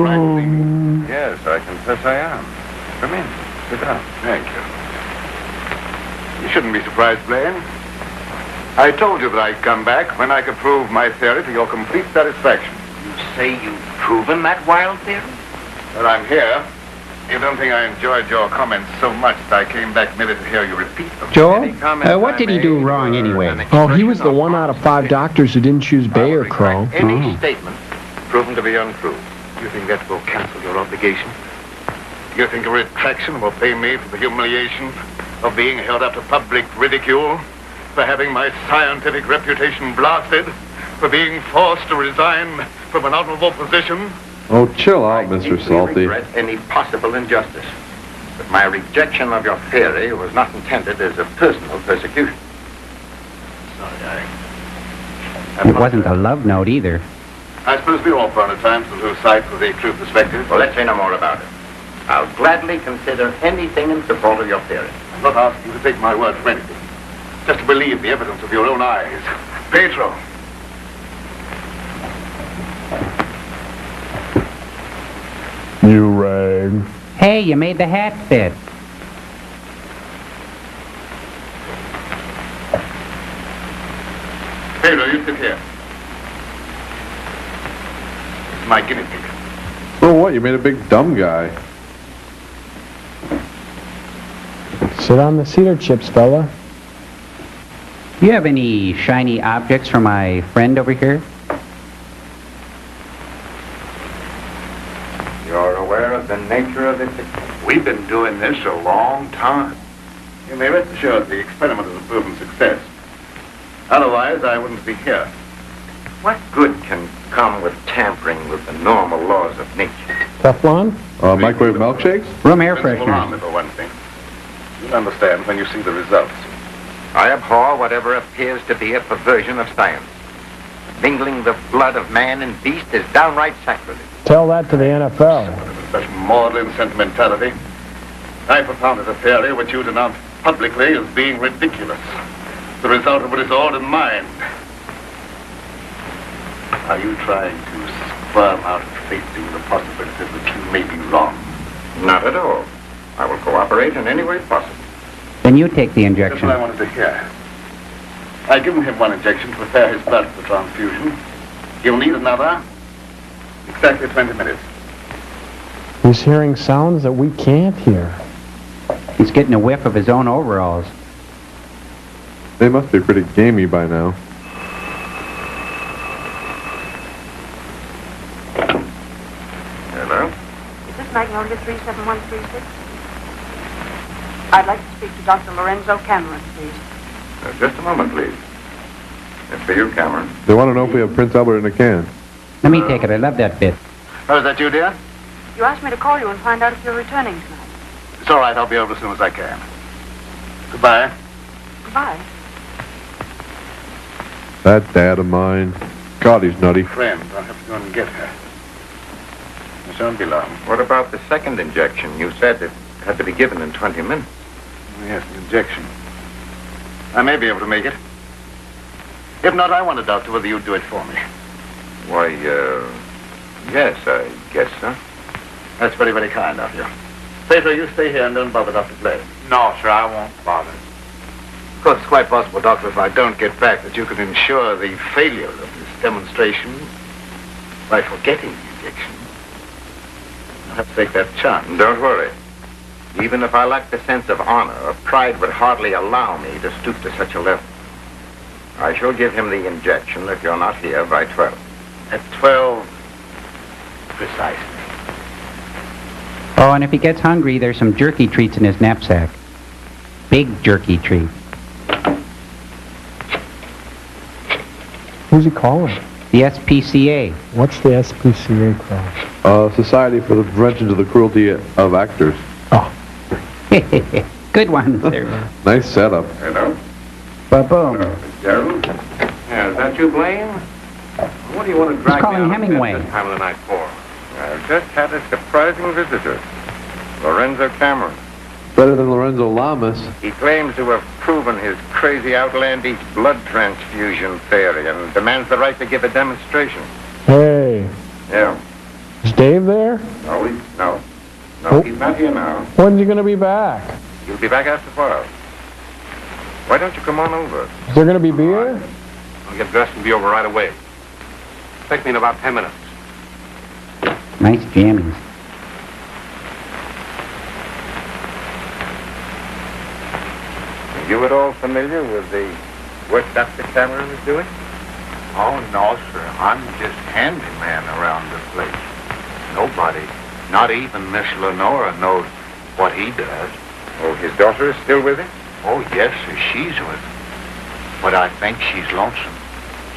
Yes, I confess I am. Come in. Sit down. Thank you. You shouldn't be surprised, Blaine. I told you that I'd come back when I could prove my theory to your complete satisfaction. You say you've proven that wild theory? Well, I'm here. You don't think I enjoyed your comments so much that I came back merely to hear you repeat them. Joel, Any comments what I did he do made wrong were anyway? an Oh, he was the expression of 1 out of 5 doctors who didn't choose Bay or Crow. Any statement proven to be untrue. You think that will cancel your obligation? You think a retraction will pay me for the humiliation of being held up to public ridicule, for having my scientific reputation blasted, for being forced to resign from an honorable position? Oh, chill out, Mr. Salty. I regret any possible injustice, but my rejection of your theory was not intended as a personal persecution. Sorry, It wasn't a love note either. I suppose we all found at times to lose sight of the true perspective. Well, let's say no more about it. I'll gladly consider anything in support of your theory. I'm not asking you to take my word for anything. Just to believe the evidence of your own eyes. Pedro. You rang. Hey, you made the hat fit. Pedro, you sit here. It's my guinea pig. Oh, what? You made a big dumb guy. Sit on the cedar chips, fella. Do you have any shiny objects for my friend over here? You're aware of the nature of this? We've been doing this a long time. You may rest assured the experiment has a proven success. Otherwise, I wouldn't be here. What good can come with tampering with the normal laws of nature? Teflon? Microwave milkshakes? Room air Principal freshener. army, for one thing. You'll understand when you see the results. I abhor whatever appears to be a perversion of science. Mingling the blood of man and beast is downright sacrilege. Tell that to the NFL. Such maudlin sentimentality. I propounded a theory which you denounced publicly as being ridiculous. The result of it is all in mind. Are you trying to squirm out of facing the possibility that you may be wrong? Not at all. I will cooperate in any way possible. Then you take the That's injection. what I wanted to hear. I've given him one injection to prepare his blood for transfusion. He'll need another. Exactly 20 minutes. He's hearing sounds that we can't hear. He's getting a whiff of his own overalls. They must be pretty gamey by now. Hello? Is this Magnolia 37136? I'd like to speak to Dr. Lorenzo Cameron, please. Just a moment, please. It's for you, Cameron. They want to know if we have Prince Albert in a can. Let me take it. I love that bit. Oh, is that you, dear? You asked me to call you and find out if you're returning tonight. It's all right. I'll be over as soon as I can. Goodbye. Goodbye. That dad of mine. God, he's nutty. Friend, I'll have to go and get her. It won't be long. What about the second injection? You said it had to be given in 20 minutes. Oh, yes, the injection. I may be able to make it. If not, I want a doctor whether you'd do it for me. Why, yes, I guess so. That's very, very kind of you. Pedro, you stay here and don't bother Dr. Blake. No, sir, I won't bother. Of course, it's quite possible, Doctor, if I don't get back, that you can ensure the failure of this demonstration by forgetting the injection. I'll have to take that chance. Don't worry. Even if I lacked the sense of honor, pride would hardly allow me to stoop to such a level. I shall give him the injection if you're not here by 12. At 12, precisely. Oh, and if he gets hungry, there's some jerky treats in his knapsack. Big jerky treat. Who's he calling? The SPCA. What's the SPCA called? Society for the Prevention of the Cruelty of Actors. Oh. Good one, sir. Nice setup. Hello? Ba-boom. Gerald? Yeah, is that you, Blaine? What do you want to drag calling me out Hemingway. of bed this time of the night for? I've just had a surprising visitor. Lorenzo Cameron. Better than Lorenzo Lamas. He claims to have proven his crazy outlandish blood transfusion theory and demands the right to give a demonstration. Hey, Yeah. is Dave there? No, Oh. he's not here now. When's he going to be back? He'll be back after 12. Why don't you come on over? Is there going to be beer? I'll get dressed and be over right away. Take me in about 10 minutes. Nice jammies. Are you at all familiar with the work Dr. Cameron is doing? Oh, no, sir. I'm just handyman around the place. Nobody, not even Miss Lenora, knows what he does. Oh, his daughter is still with him? Oh, yes, sir. She's with him. But I think she's lonesome.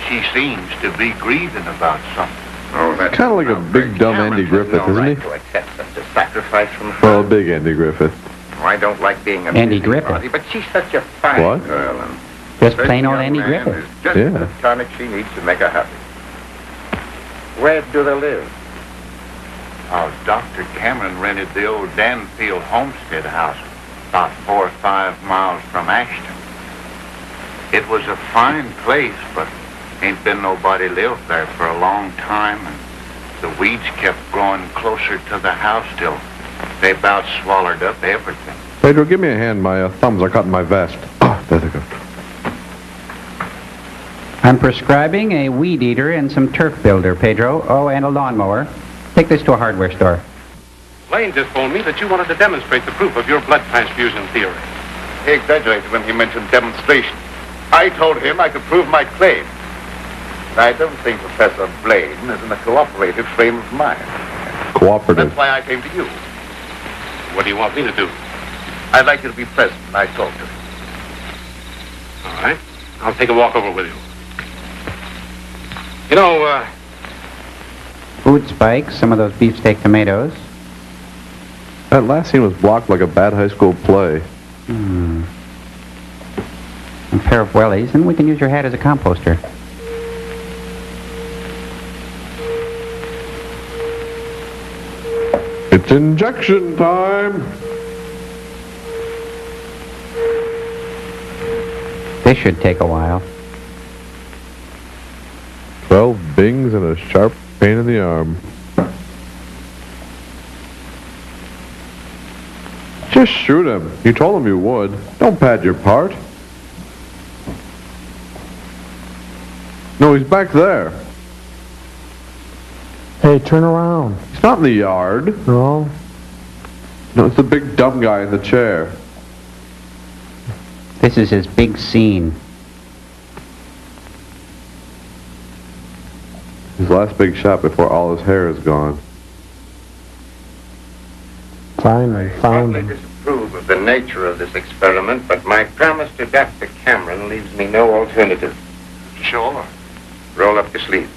She seems to be grieving about something. Oh, that's Kind of like a big dumb Andy Griffith, isn't he? to accept such a sacrifice from her. Well, big Andy Griffith. Oh, I don't like being a Andy busybody, Griffith. but she's such a fine What? girl. And Just this plain old young Andy man Griffith. is just Yeah. the tonic she needs to make her happy. Where do they live? Oh, Dr. Cameron rented the old Danfield homestead house about 4 or 5 miles from Ashton. It was a fine place, but ain't been nobody lived there for a long time, and the weeds kept growing closer to the house till they about swallowed up everything. Pedro, give me a hand. My thumbs are caught in my vest. Oh, there they go. I'm prescribing a weed eater and some turf builder, Pedro. Oh, and a lawnmower. Take this to a hardware store. Blaine just phoned me that you wanted to demonstrate the proof of your blood transfusion theory. He exaggerated when he mentioned demonstration. I told him I could prove my claim. I don't think Professor Blaine is in a cooperative frame of mind. Cooperative. That's why I came to you. What do you want me to do? I'd like you to be present when I talk to him. All right. I'll take a walk over with you. You know, Food spikes, some of those beefsteak tomatoes. That last scene was blocked like a bad high school play. A pair of wellies, and we can use your hat as a composter. It's injection time. This should take a while. 12 bings and a sharp pain in the arm. Just shoot him. You told him you would. Don't pad your part. No, he's back there. Hey, turn around. He's not in the yard. No. No, it's the big dumb guy in the chair. This is his big scene. His last big shot before all his hair is gone. Finally, found I him. disapprove of the nature of this experiment, but my promise to Dr. Cameron leaves me no alternative. Sure. Roll up your sleeves.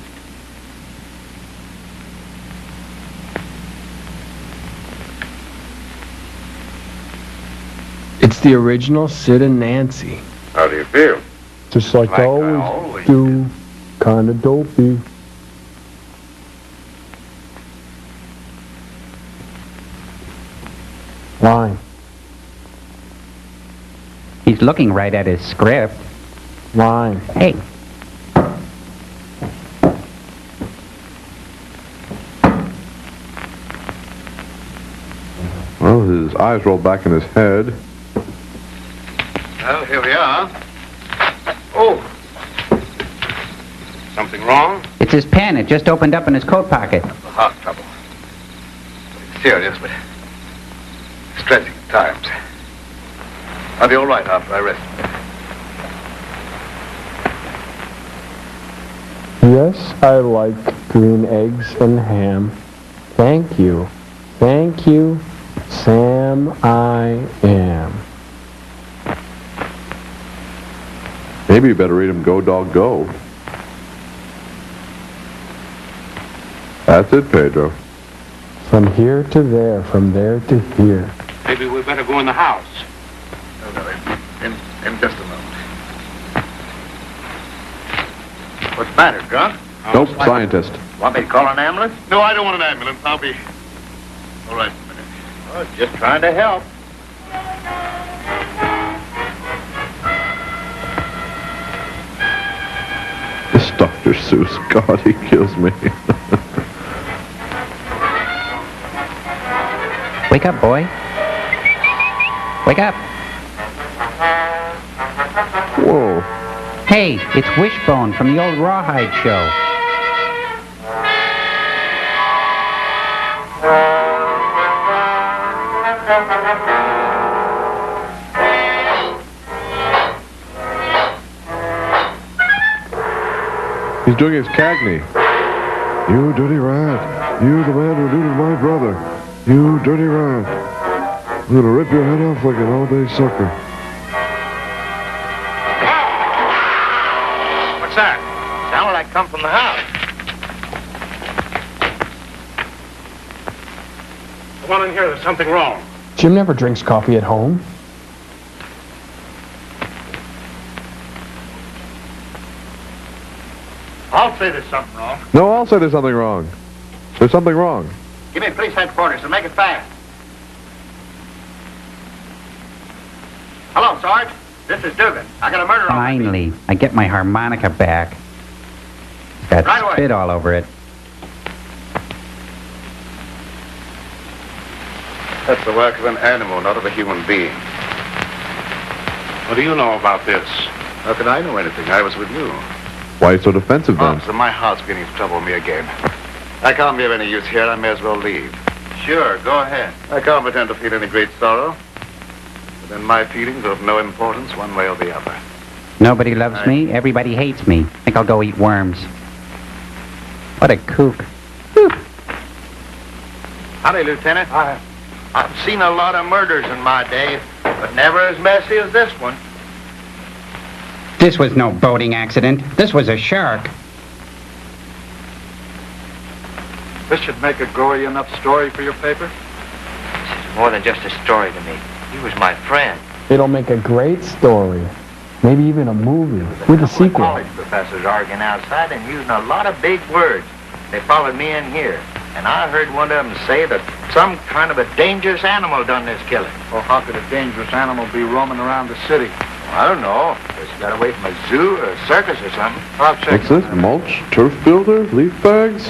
It's the original Sid and Nancy. How do you feel? Just like I always do. Kinda dopey. Line. He's looking right at his script. Line. Hey. Well, his eyes rolled back in his head. Well, here we are. Oh! Something wrong? It's his pen. It just opened up in his coat pocket. Heart trouble. It's serious, but stressing at times. I'll be all right after I rest. Yes, I like green eggs and ham. Thank you. Thank you, Sam, I am. Maybe you better read him Go Dog Go. That's it, Pedro. From here to there, from there to here. Maybe we better go in the house. In just a moment. What's the matter, Grunt? Nope, scientist. Want me to call an ambulance? No, I don't want an ambulance. I'll be all right in a minute. Oh, just trying to help. This Dr. Seuss, God, he kills me. Wake up, boy. Wake up. Whoa. Hey, it's Wishbone from the old Rawhide show. He's doing his Cagney. You dirty rat. You the man who looted my brother. You dirty rat. I'm gonna rip your head off like an all-day sucker. What's that? Sounded like come from the house. Come on in here. There's something wrong. Jim never drinks coffee at home. I'll say there's something wrong. No, I'll say there's something wrong. There's something wrong. Give me police headquarters and make it fast. Hello, Sarge. This is Dugan. I got a murder on my feet. Finally, I get my harmonica back. It's got Right away. spit all over it. That's the work of an animal, not of a human being. What do you know about this? How can I know anything? I was with you. Why are you so defensive then? So my heart's beginning to trouble me again. I can't be of any use here. I may as well leave. Sure, go ahead. I can't pretend to feel any great sorrow. But then my feelings are of no importance one way or the other. Nobody loves me. Everybody hates me. I think I'll go eat worms. What a kook. Howdy, Lieutenant. I've seen a lot of murders in my day, but never as messy as this one. This was no boating accident. This was a shark. This should make a gory enough story for your paper. This is more than just a story to me. He was my friend. It'll make a great story. Maybe even a movie with a sequel. College professors arguing outside and using a lot of big words. They followed me in here, and I heard one of them say that some kind of a dangerous animal done this killing. Well, how could a dangerous animal be roaming around the city? I don't know. Just got away from a zoo or a circus or something. I'll check. What's this? Mulch? Turf builder? Leaf bags?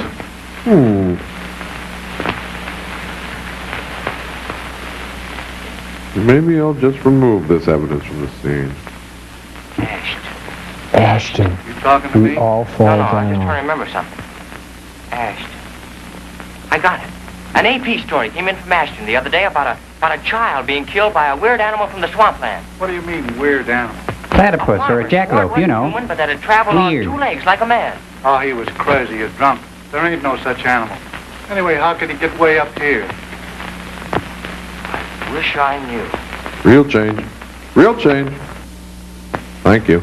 Maybe I'll just remove this evidence from the scene. Ashton. You talking to We me? all fall No, I'm just down. trying to remember something. Ashton. I got it. An AP story came in from Ashton the other day about a child being killed by a weird animal from the swampland. What do you mean, weird animal? Platypus or a jackalope, you know. Human, but that had traveled Weird. on two legs like a man. Oh, he was crazy or drunk. There ain't no such animal. Anyway, how could he get way up here? Wish I knew. Real change. Real change. Thank you.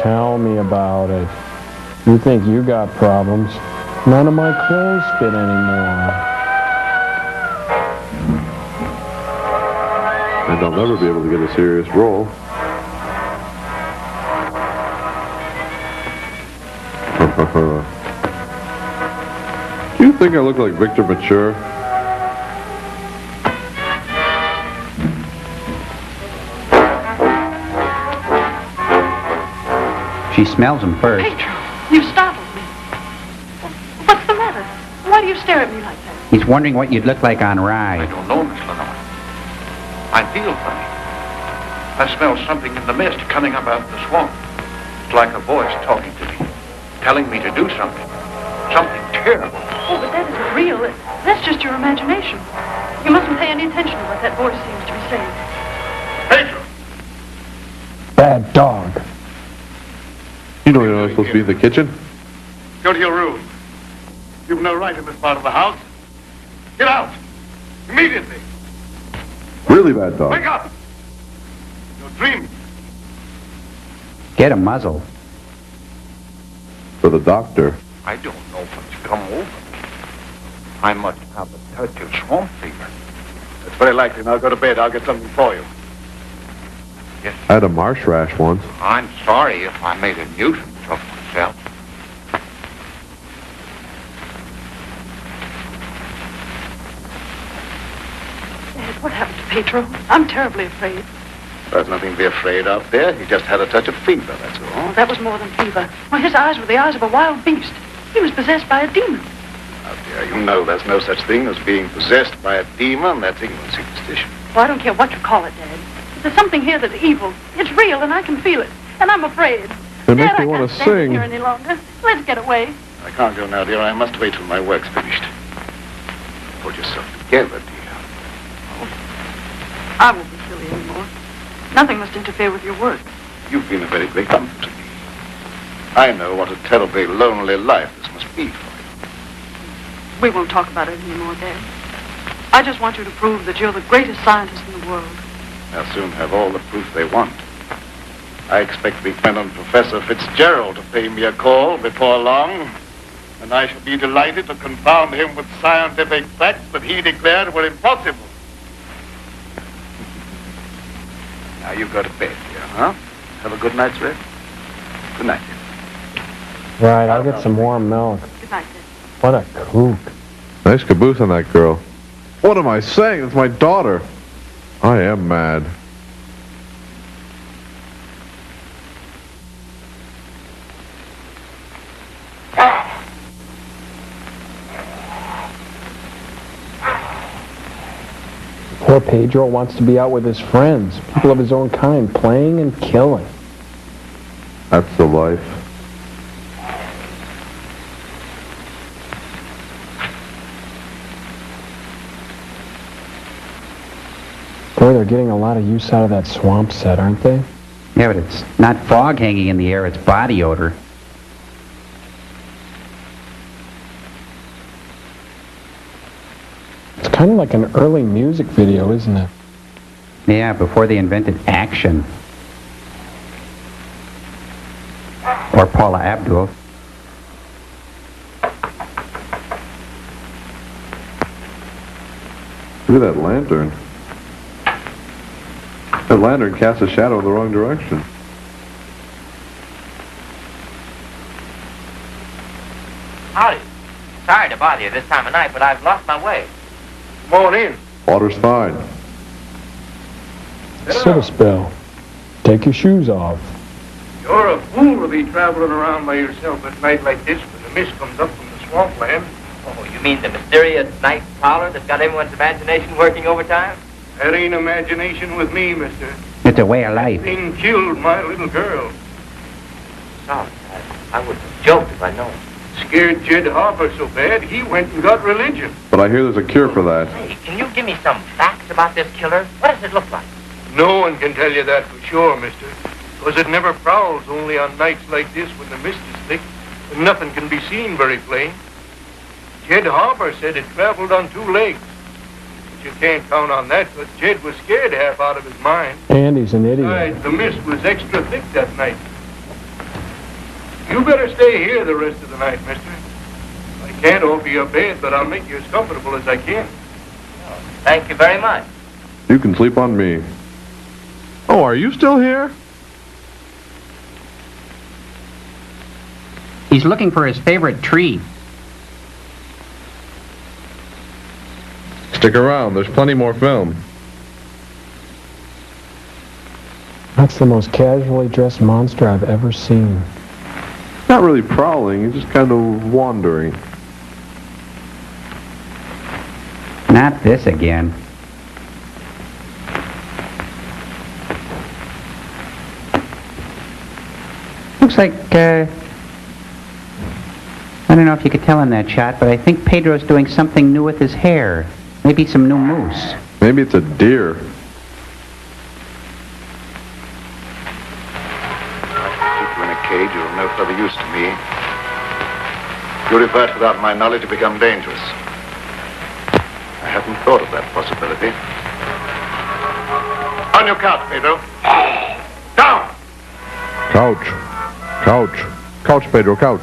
Tell me about it. You think you got problems? None of my clothes fit anymore. And I'll never be able to get a serious role. Do you think I look like Victor Mature? She smells him first. Pedro, you startled me. What's the matter? Why do you stare at me like that? He's wondering what you'd look like on rye. I don't know, Miss Lenore. I feel funny. I smell something in the mist coming up out of the swamp. It's like a voice talking to me, telling me to do something. Something terrible. Oh, but that isn't real. That's just your imagination. You mustn't pay any attention to what that voice seems to be saying. Pedro! Bad dog. You know you're not supposed to be in the kitchen? Go to your room. You've no right in this part of the house. Get out! Immediately! Really bad dog. Wake up! You're dreaming. Get a muzzle. For the doctor. I don't know what's come over me. I must have a touch of swamp fever. That's very likely. Now go to bed. I'll get something for you. I had a marsh rash once. I'm sorry if I made a nuisance of myself. Dad, what happened to Pedro? I'm terribly afraid. There's nothing to be afraid of there. He just had a touch of fever, that's all. Oh, that was more than fever. Why, his eyes were the eyes of a wild beast. He was possessed by a demon. Now, dear, you know there's no such thing as being possessed by a demon. That's England's superstition. Well, I don't care what you call it, Dad. But there's something here that's evil. It's real, and I can feel it. And I'm afraid. It makes Dad, me I want can't to stand sing. here any longer. Let's get away. I can't go now, dear. I must wait till my work's finished. Pull yourself together, dear. I won't be silly anymore. Nothing must interfere with your work. You've been a very great comfort to me. I know what a terribly lonely life this must be for you. We won't talk about it anymore, Dad. I just want you to prove that you're the greatest scientist in the world. They'll soon have all the proof they want. I expect Lieutenant Professor Fitzgerald to pay me a call before long, and I shall be delighted to confound him with scientific facts that he declared were impossible. Now you go to bed, dear, huh? Have a good night's rest. Good night, dear. Right, I'll get some warm milk. Good night, Dad. What a kook. Nice caboose on that girl. What am I saying? It's my daughter. I am mad. Poor Pedro wants to be out with his friends, people of his own kind, playing and killing. That's the life. Boy, they're getting a lot of use out of that swamp set, aren't they? Yeah, but it's not fog hanging in the air, it's body odor. It's kind of like an early music video, isn't it? Yeah, before they invented action. Or Paula Abdul. Look at that lantern. That lantern casts a shadow in the wrong direction. Howdy. Sorry to bother you this time of night, but I've lost my way. Come on in. Water's fine. Sit a spell. Take your shoes off. You're a fool to be traveling around by yourself at night like this when the mist comes up from the swampland. Oh, you mean the mysterious night prowler that's got everyone's imagination working overtime? That ain't imagination with me, mister. It's a way of life. Thing killed my little girl. Sorry, I wouldn't have joked if I'd known. Scared Jed Harper so bad, he went and got religion. But I hear there's a cure for that. Hey, can you give me some facts about this killer? What does it look like? No one can tell you that for sure, mister. Because it never prowls only on nights like this when the mist is thick and nothing can be seen very plain. Jed Harper said it traveled on 2 legs. But you can't count on that because Jed was scared half out of his mind. Andy's an idiot. Besides, the mist was extra thick that night. You better stay here the rest of the night, mister. I can't offer you a bed, but I'll make you as comfortable as I can. Thank you very much. You can sleep on me. Oh, are you still here? He's looking for his favorite tree. Stick around. There's plenty more film. That's the most casually dressed monster I've ever seen. Not really prowling. He's just kind of wandering. Not this again. Looks like, I don't know if you could tell in that shot, but I think Pedro's doing something new with his hair. Maybe some new mousse. Maybe it's a deer. Keep you in a cage, you're of no further use to me. Purified without my knowledge to become dangerous. I hadn't thought of that possibility. On your couch, Pedro. Down! Couch. Couch. Couch, Pedro, couch.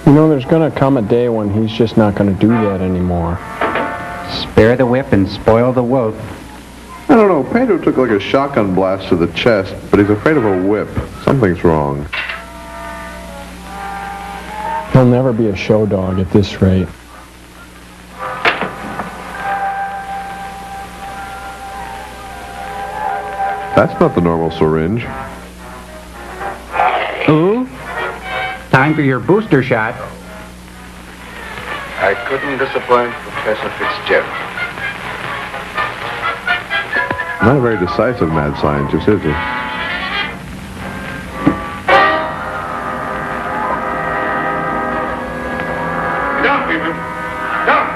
You know, there's gonna come a day when he's just not gonna do that anymore. Spare the whip and spoil the wolf. I don't know. Pedro took like a shotgun blast to the chest, but he's afraid of a whip. Something's wrong. He'll never be a show dog at this rate. That's not the normal syringe. Ooh. Time for your booster shot. I couldn't disappoint Professor Fitzgerald. Not a very decisive mad scientist, is he? Down, Peter. Down!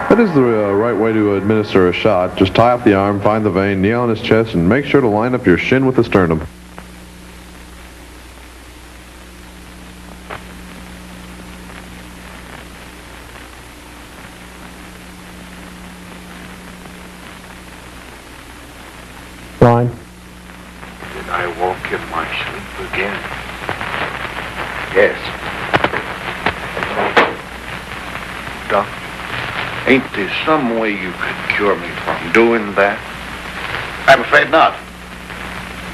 That is the right way to administer a shot. Just tie up the arm, find the vein, knee on his chest, and make sure to line up your shin with the sternum. Line. Did I walk in my sleep again? Yes. Doc, ain't there some way you could cure me from doing that? I'm afraid not.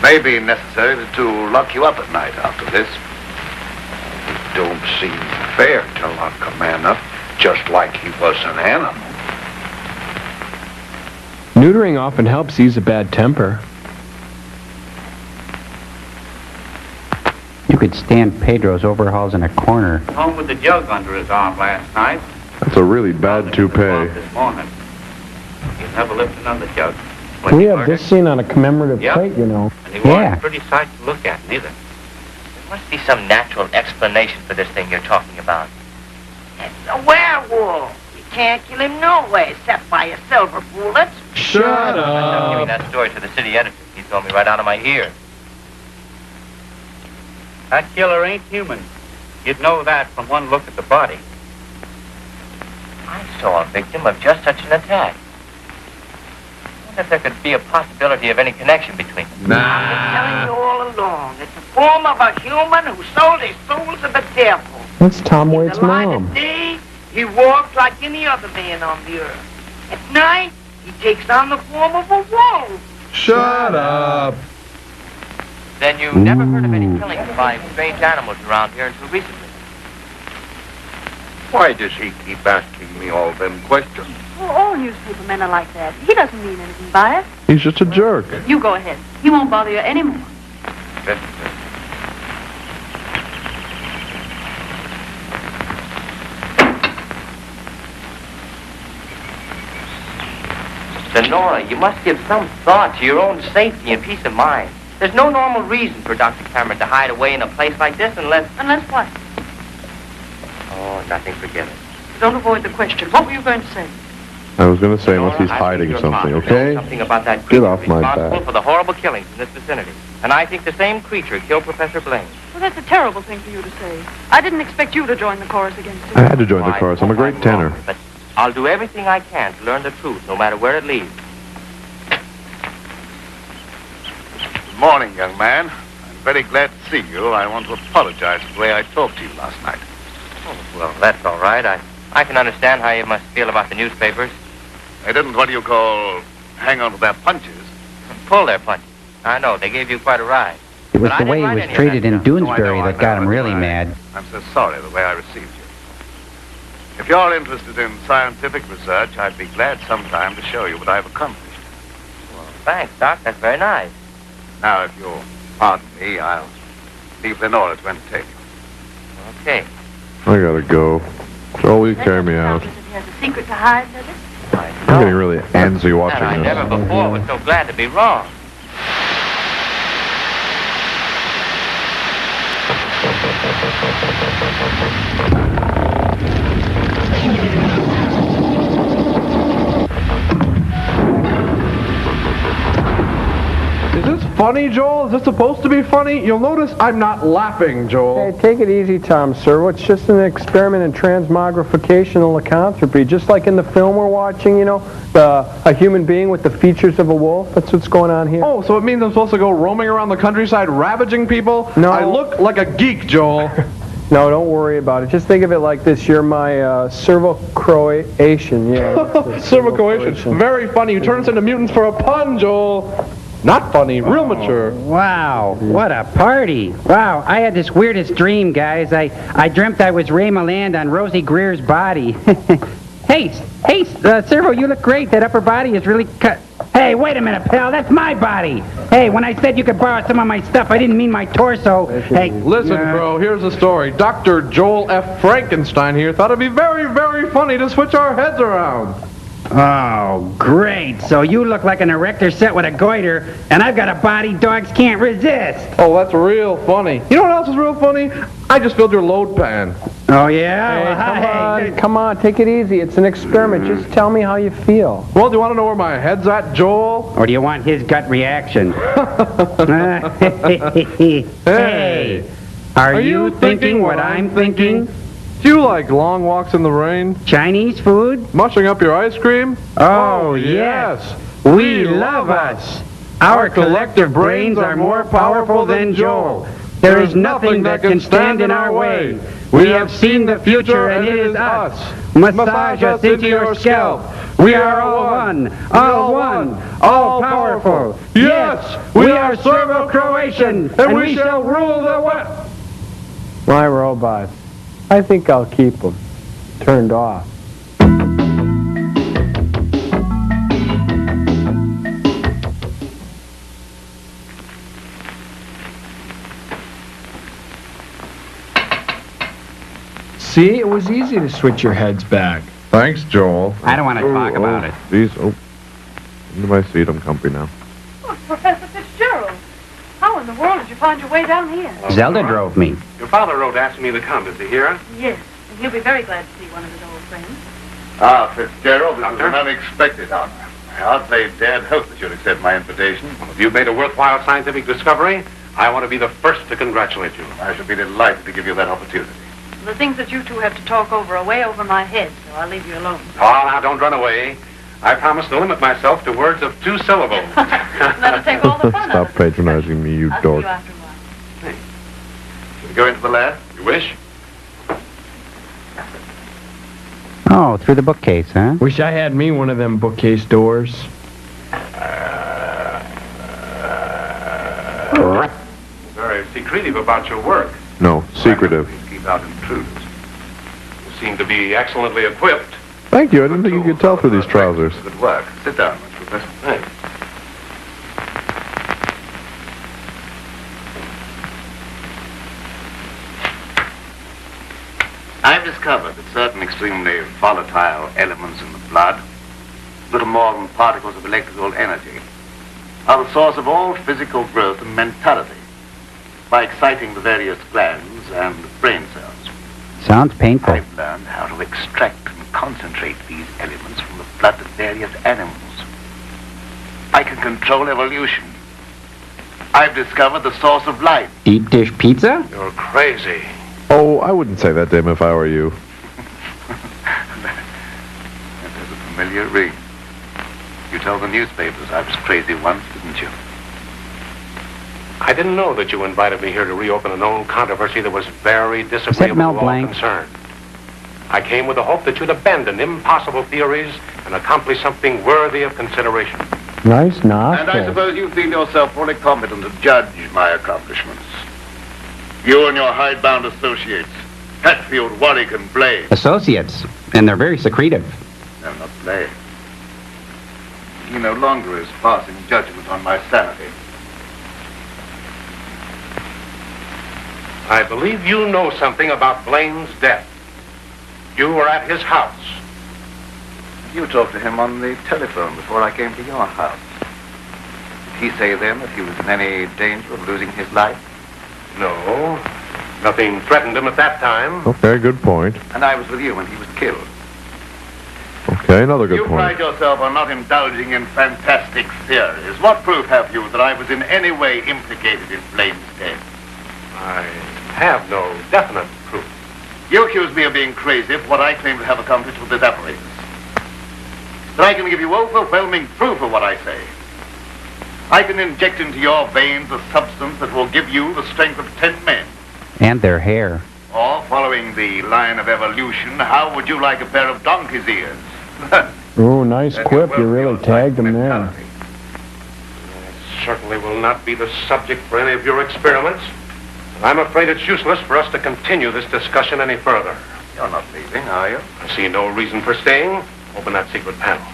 May be necessary to lock you up at night after this. It don't seem fair to lock a man up just like he was an animal. Neutering often helps ease a bad temper. You could stand Pedro's overhauls in a corner. Home with the jug under his arm last night. That's a really bad toupee. This morning. He'll never lift another jug. We have this scene on a commemorative plate, you know. And he wasn't a pretty sight to look at, neither. There must be some natural explanation for this thing you're talking about. It's a werewolf. You can't kill him no way except by a silver bullet. Shut I'm giving that story to the city editor. He told me right out of my ear. That killer ain't human. You'd know that from one look at the body. I saw a victim of just such an attack. I wonder if there could be a possibility of any connection between them. I've been telling you all along. It's the form of a human who sold his soul to the devil. That's Tom Waite's In the light mom. of day, he walks like any other man on the earth. At night, he takes on the form of a wolf. Shut up! Then you never heard of any killings by strange animals around here until recently. Why does he keep asking me all them questions? Well, all newspaper men are like that. He doesn't mean anything by it. He's just a jerk. You go ahead. He won't bother you anymore. Sonora, you must give some thought to your own safety and peace of mind. There's no normal reason for Dr. Cameron to hide away in a place like this unless... Unless what? Oh, nothing, forget it. Don't avoid the question. What were you going to say? I was going to say, unless he's hiding something, okay? Something about that Get creature off my responsible back. for the horrible killings in this vicinity. And I think the same creature killed Professor Blaine. Well, that's a terrible thing for you to say. I didn't expect you to join the chorus against him. I had to join the chorus. I'm a great tenor. But I'll do everything I can to learn the truth, no matter where it leads. Good morning, young man. I'm very glad to see you. I want to apologize for the way I talked to you last night. Oh, well, that's all right. I can understand how you must feel about the newspapers. They didn't, what do you call, hang on to their punches. Pull their punches. I know, they gave you quite a ride. It was But the I way he didn't was write any treated of in that Doonesbury that got him really mad. I'm so sorry the way I received you. If you're interested in scientific research, I'd be glad sometime to show you what I've accomplished. Well, thanks, Doc. That's very nice. Now, if you'll pardon me, I'll leave Lenora to entertain you. Okay. I gotta go. Joel, will you carry me out? He has a secret to hide, does it? I'm getting really antsy watching And I this. never before was so glad to be wrong. Is this funny, Joel? Is this supposed to be funny? You'll notice I'm not laughing, Joel. Hey, take it easy, Tom Servo. It's just an experiment in transmogrification and lycanthropy. Just like in the film we're watching, you know, a human being with the features of a wolf. That's what's going on here. Oh, so it means I'm supposed to go roaming around the countryside ravaging people? No. I look like a geek, Joel. No, don't worry about it. Just think of it like this. You're my Servo-Croatian. Yeah. Servo-Croatian. Very funny. You turn us into mutants for a pun, Joel. Not funny, real mature. Wow, what a party. Wow, I had this weirdest dream, guys. I dreamt I was Ray Milland on Rosie Greer's body. Hey, Servo, you look great. That upper body is really cut. Hey, wait a minute, pal. That's my body. Hey, when I said you could borrow some of my stuff, I didn't mean my torso. Hey, Listen, bro, here's the story. Dr. Joel F. Frankenstein here thought it'd be very, very funny to switch our heads around. Oh, great. So you look like an erector set with a goiter, and I've got a body dogs can't resist. Oh, that's real funny. You know what else is real funny? I just filled your load pan. Oh, yeah? Hey, come on, take it easy. It's an experiment. Just tell me how you feel. Well, do you want to know where my head's at, Joel? Or do you want his gut reaction? Hey, are you thinking what I'm thinking? Do you like long walks in the rain? Chinese food? Mushing up your ice cream? Oh, yes. We love us. Our collective brains are more powerful than Joel. There is nothing that can stand in our way. We have seen the future and it is us. Massage us into your scalp. We are all one, all powerful. Yes, we are Servo-Croatian, and we shall rule the world. My robots. I think I'll keep them turned off. See, it was easy to switch your heads back. Thanks, Joel. I don't want to talk about it. Please, into my seat. I'm comfy now. Oh, Professor Fitzgerald. How in the world did you find your way down here? Zelda drove me. Your father wrote asking me to come. Does he hear? Yes, and he'll be very glad to see one of his old friends. Ah, Fitzgerald, this is an unexpected honor. I hardly dared hope that you'd accept my invitation. Well, if you've made a worthwhile scientific discovery, I want to be the first to congratulate you. I shall be delighted to give you that opportunity. The things that you two have to talk over are way over my head, so I'll leave you alone. Oh, now, don't run away. I promise to limit myself to words of 2 syllables. That'll take all the fun out Stop patronizing me, you I'll dork. see you after a while. Shall we go into the lab? You wish? Oh, through the bookcase, huh? Wish I had me one of them bookcase doors. Very secretive about your work. No, secretive. Keep out intruders. You seem to be excellently equipped. Thank you. I didn't think you could tell through these trousers. Good work. Sit down, Mr. Professor. Thanks. I've discovered that certain extremely volatile elements in the blood, little more than particles of electrical energy, are the source of all physical growth and mentality by exciting the various glands and brain cells. Sounds painful. I've learned how to extract and concentrate these elements from the blood of various animals. I can control evolution. I've discovered the source of life. Deep dish pizza? You're crazy. Oh, I wouldn't say that to him if I were you. That is a familiar ring. You told the newspapers I was crazy once, didn't you? I didn't know that you invited me here to reopen a known controversy that was very disagreeable Mel to all Blanc? concerned. I came with the hope that you'd abandon impossible theories and accomplish something worthy of consideration. Nice And I nostrils. suppose you feel yourself fully competent to judge my accomplishments. You and your hidebound associates, Hatfield, Warwick, and Blade. Associates. And they're very secretive. No, not Blade. He no longer is passing judgment on my sanity. I believe you know something about Blaine's death. You were at his house. You talked to him on the telephone before I came to your house. Did he say then that he was in any danger of losing his life? No. Nothing threatened him at that time. Okay, good point. And I was with you when he was killed. Okay, another good You point. pride yourself on not indulging in fantastic theories. What proof have you that I was in any way implicated in Blaine's death? I have no definite proof. You accuse me of being crazy for what I claim to have accomplished with this apparatus. But I can give you overwhelming proof of what I say. I can inject into your veins a substance that will give you the strength of 10 men. And their hair. Or, following the line of evolution, how would you like a pair of donkey's ears? Ooh, nice quip. You really tagged him there. I certainly will not be the subject for any of your experiments. And I'm afraid it's useless for us to continue this discussion any further. You're not leaving, are you? I see no reason for staying. Open that secret panel.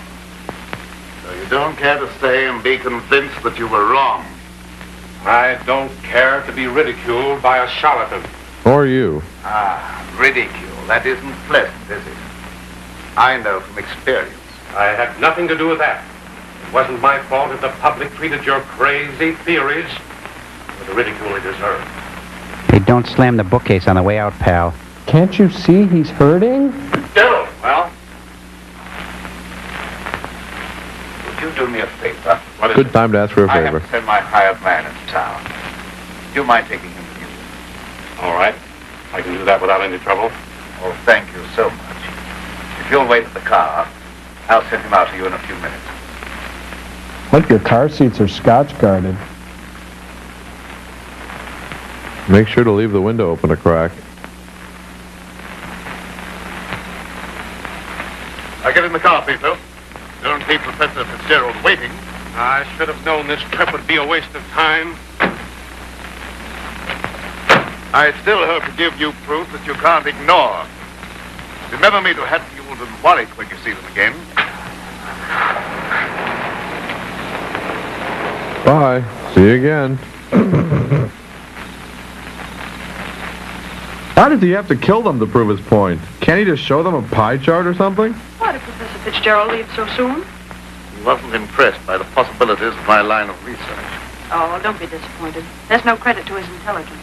So you don't care to stay and be convinced that you were wrong? I don't care to be ridiculed by a charlatan. Or you. Ah, ridicule. That isn't pleasant, is it? I know from experience. I had nothing to do with that. It wasn't my fault if the public treated your crazy theories with the ridicule they deserve. Hey, don't slam the bookcase on the way out, pal. Can't you see he's hurting? Still, well, would you do me a favor? What is Good it? time to ask for a I have favor. to send my hired man into town. Do you mind taking him with you? All right. I can do that without any trouble. Oh, thank you so much. If you'll wait at the car, I'll send him out to you in a few minutes. Hope your car seats are Scotch guarded. Make sure to leave the window open a crack. I'll get in the car, Peter. Don't keep Professor Fitzgerald waiting. I should have known this trip would be a waste of time. I still hope to give you proof that you can't ignore. Remember me to Hatfield and Warwick when you see them again. Bye. See you again. Why does he have to kill them to prove his point? Can't he just show them a pie chart or something? Why did Professor Fitzgerald leave so soon? He wasn't impressed by the possibilities of my line of research. Oh, don't be disappointed. There's no credit to his intelligence.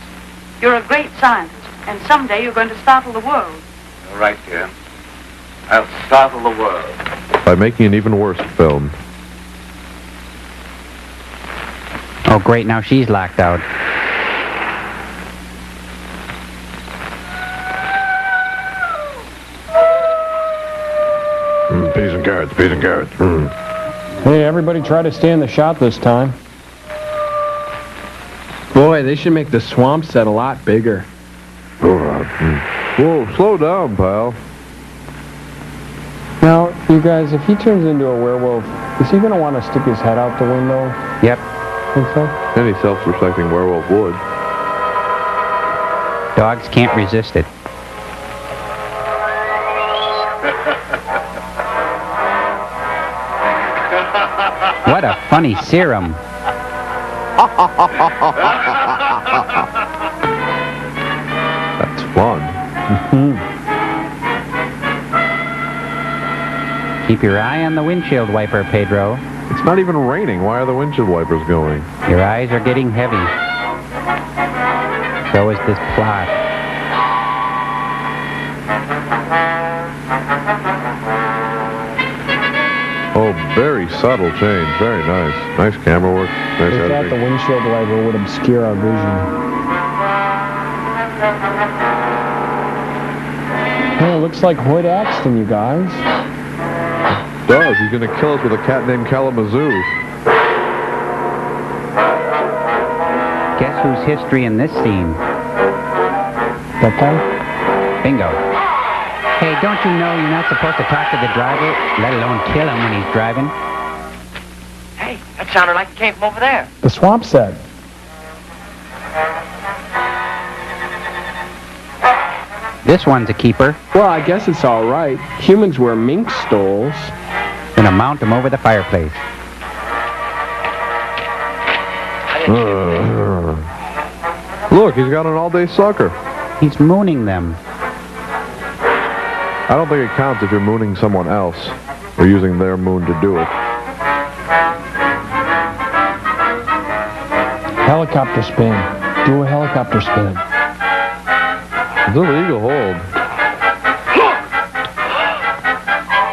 You're a great scientist, and someday you're going to startle the world. You're right, dear. I'll startle the world. By making an even worse film. Oh, great, now she's locked out. Peas and carrots, peas and carrots. Hey, everybody try to stay in the shot this time. Boy, they should make the swamp set a lot bigger. Whoa, slow down, pal. Now, you guys, if he turns into a werewolf, is he going to want to stick his head out the window? Yep. Think so? Any self-respecting werewolf would. Dogs can't resist it. What a funny serum. That's fun. Keep your eye on the windshield wiper, Pedro. It's not even raining. Why are the windshield wipers going? Your eyes are getting heavy. So is this plot. Oh, very subtle change. Very nice. Nice camera work. Nice We thought the editing. windshield wiper would obscure our vision. Hey, it looks like Hoyt Axton, you guys. Does. He's going to kill us with a cat named Kalamazoo. Guess whose history in this scene? That guy? Bingo. Hey, don't you know you're not supposed to talk to the driver, let alone kill him when he's driving? Hey, that sounded like it came from over there. The swamp set. This one's a keeper. Well, I guess it's all right. Humans wear mink stoles. Gonna mount them over the fireplace. Look, he's got an all-day sucker. He's mooning them. I don't think it counts if you're mooning someone else or using their moon to do it. Helicopter spin. Do a helicopter spin. It's illegal hold.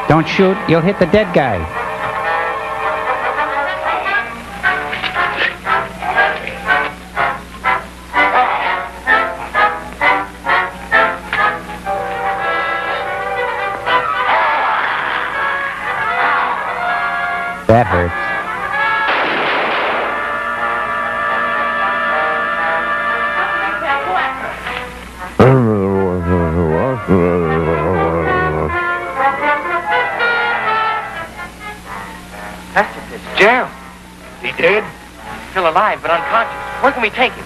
Don't shoot, you'll hit the dead guy. That hurts. Pastor Fitzgerald. He dead? Still alive, but unconscious. Where can we take him?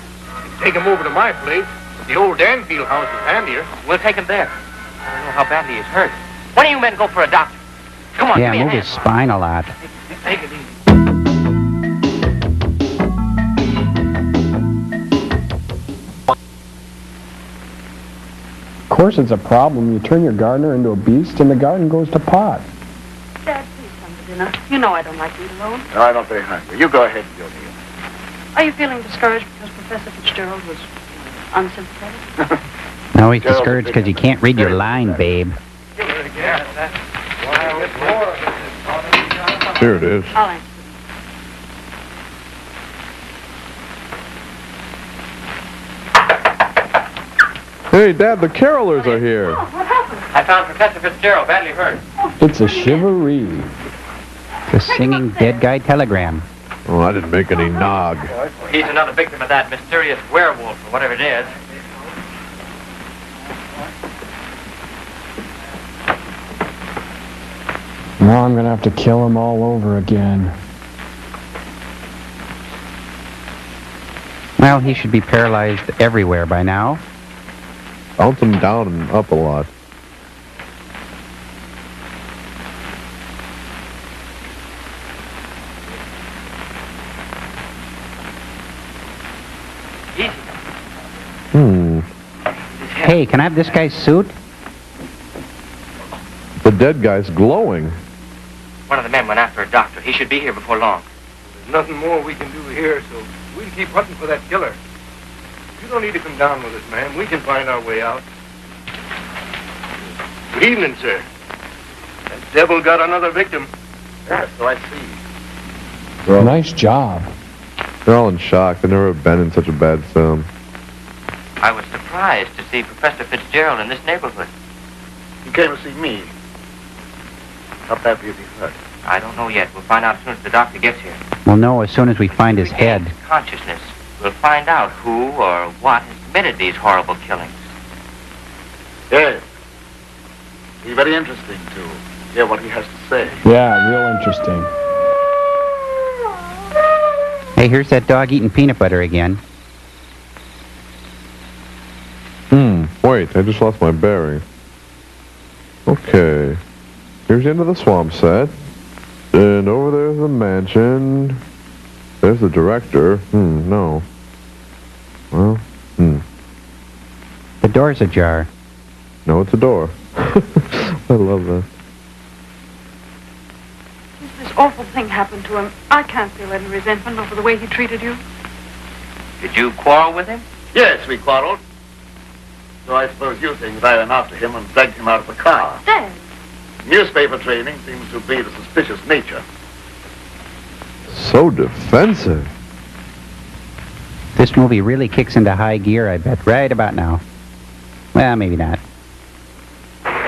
Take him over to my place. The old Danfield house is handier. We'll take him there. I don't know how badly he's hurt. Why don't you men go for a doctor? Come on, Yeah, give me a move hand. his spine a lot. Take it easy. Of course it's a problem. You turn your gardener into a beast and the garden goes to pot. Dad, please come to dinner. You know I don't like to eat alone. No, I'm not very hungry. You go ahead and your meal. Are you feeling discouraged because Professor Fitzgerald was unsympathetic? No, he's discouraged because he can't read your line, babe. Here it is. I'll answer. Hey, Dad, the carolers are here. What happened? I found Professor Fitzgerald badly hurt. It's a shivaree. The singing dead guy telegram. Oh, I didn't make any nog. He's another victim of that mysterious werewolf or whatever it is. Now I'm going to have to kill him all over again. Well, he should be paralyzed everywhere by now. Bounce him down and up a lot. Hey, can I have this guy's suit? The dead guy's glowing. One of the men went after a doctor. He should be here before long. There's nothing more we can do here, so we'll keep hunting for that killer. You don't need to come down with us, man. We can find our way out. Good evening, sir. That devil got another victim. Yeah, so I see. Nice job. They're all in shock. They've never been in such a bad film. I was surprised to see Professor Fitzgerald in this neighborhood. You came to see me. How badly is he hurt? I don't know yet. We'll find out as soon as the doctor gets here. We'll know as soon as we find his head. Consciousness. We'll find out who or what has committed these horrible killings. Yes. It'll be very interesting to hear what he has to say. Yeah, real interesting. Hey, here's that dog eating peanut butter again. Wait, I just lost my bearing. Okay. Here's the end of the swamp set. And over there's the mansion. There's the director. No. Well, The door's ajar. No, it's a door. I love that. Since this awful thing happened to him, I can't feel any resentment over the way he treated you. Did you quarrel with him? Yes, we quarreled. So I suppose you think that I ran after him and dragged him out of the car. Dad. Newspaper training seems to breed a suspicious nature. So defensive. This movie really kicks into high gear, I bet, right about now. Well, maybe not.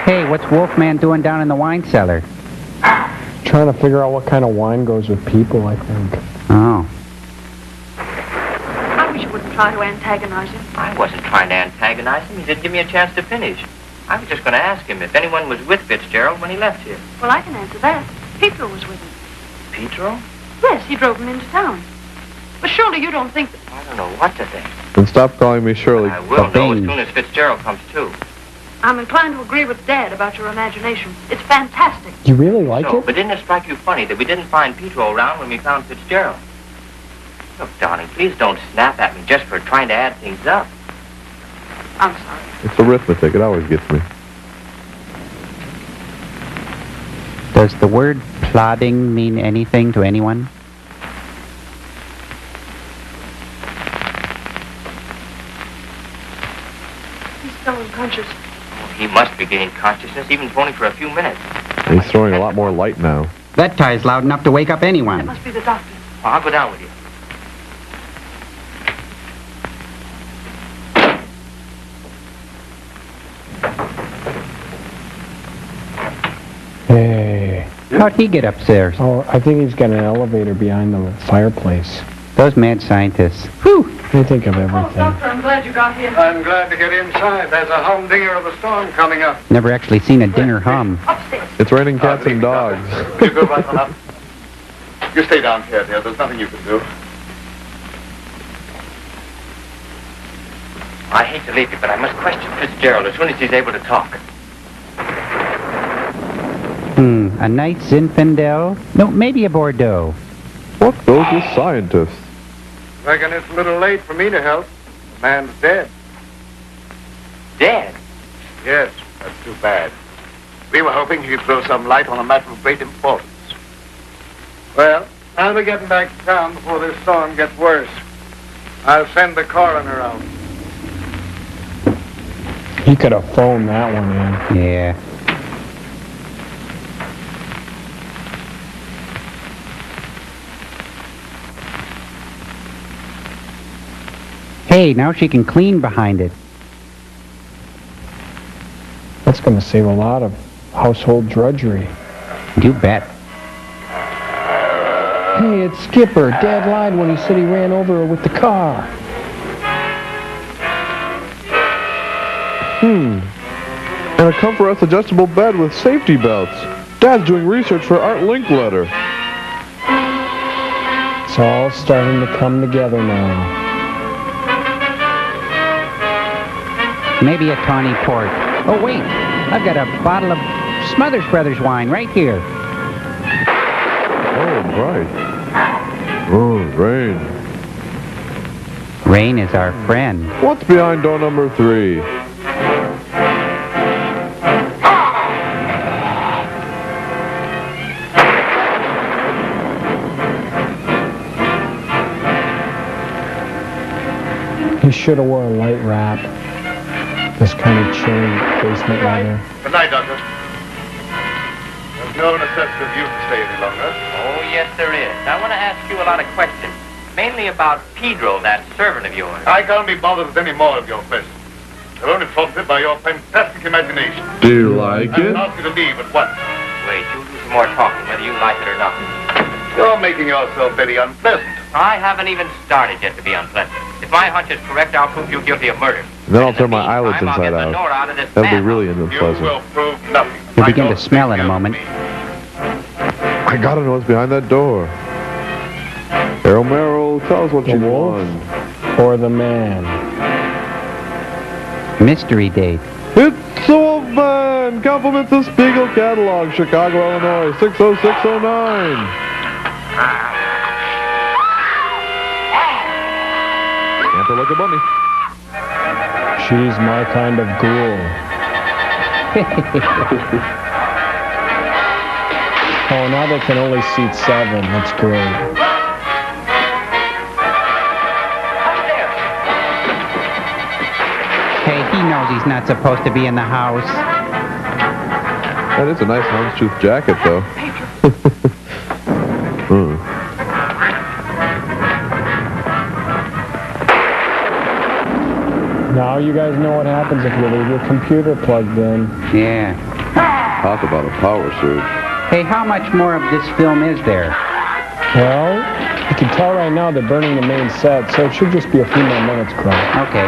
Hey, what's Wolfman doing down in the wine cellar? Trying to figure out what kind of wine goes with people, I think. Oh. I wish you wouldn't try to antagonize him. I wasn't trying to antagonize him. He didn't give me a chance to finish. I was just going to ask him if anyone was with Fitzgerald when he left here. Well, I can answer that. Petro was with him. Petro? Yes, he drove him into town. But surely you don't think that... I don't know what to think. And stop calling me Shirley. I will know as soon as Fitzgerald comes too. I'm inclined to agree with Dad about your imagination. It's fantastic. You really like So, it? but didn't it strike you funny that we didn't find Petro around when we found Fitzgerald? Look, darling, please don't snap at me just for trying to add things up. I'm sorry. It's arithmetic. It always gets me. Does the word plodding mean anything to anyone? He's still unconscious. Oh, he must be gaining consciousness, even if only for a few minutes. He's throwing a lot more light now. That tie's loud enough to wake up It anyone. must be the doctor. Well, I'll go down with you. Hey. How'd he get upstairs? Oh, I think he's got an elevator behind the fireplace. Those mad scientists. Whew. They think of Oh, everything. Doctor, I'm glad you got here. I'm glad to get inside. There's a humdinger of a storm coming up. Never actually seen a dinner hum. Upstairs. It's raining cats and dogs. You go right on up. You stay down here, dear. There's nothing you can do. I hate to leave you, but I must question Fitzgerald as soon as he's able to talk. A nice Zinfandel? No, maybe a Bordeaux. What goes with scientists? Reckon it's a little late for me to help. The man's dead. Dead? Yes, that's too bad. We were hoping you could throw some light on a matter of great importance. Well, I'll be getting back to town before this storm gets worse. I'll send the coroner out. He could have phoned that one in. Yeah. Hey, now she can clean behind it. That's going to save a lot of household drudgery. You bet. Hey, it's Skipper. Dad lied when he said he ran over her with the car. And a Comfort adjustable bed with safety belts. Dad's doing research for Art Linkletter. It's all starting to come together now. Maybe a tawny port. Oh, wait. I've got a bottle of Smothers Brothers wine right here. Oh, bright. Oh, rain. Rain is our friend. What's behind door number 3? He should have wore a light wrap. This kind of chilly basement weather. Good night, Doctor. There's no necessity for you to stay any longer. Oh, yes, there is. I want to ask you a lot of questions, mainly about Pedro, that servant of yours. I can't be bothered with any more of your questions. They're only prompted by your fantastic imagination. Do you like it? I'll ask you to leave at once. Wait, you'll do some more talking, whether you like it or not. You're making yourself very unpleasant. I haven't even started yet to be unpleasant. If my hunch is correct, I'll prove you guilty of murder. Then I'll turn my eyelids I'll get inside the Nora out of this That'll be man. really You unpleasant. will prove nothing. You'll begin to smell in a moment. I gotta know what's behind that door. Errol Merrill, tell us what you want. Or the man. Mystery date. It's a man! time. Compliments of Spiegel Catalog, Chicago, Illinois, 60609. Can't look at money. She's my kind of ghoul. Oh, now they can only seat 7. That's great. Hey, he knows he's not supposed to be in the house. That is a nice houndstooth jacket, though. Now you guys know what happens if you leave your computer plugged in. Yeah. Talk about a power surge. Hey, how much more of this film is there? Well, you can tell right now they're burning the main set, so it should just be a few more minutes, Crow. Okay.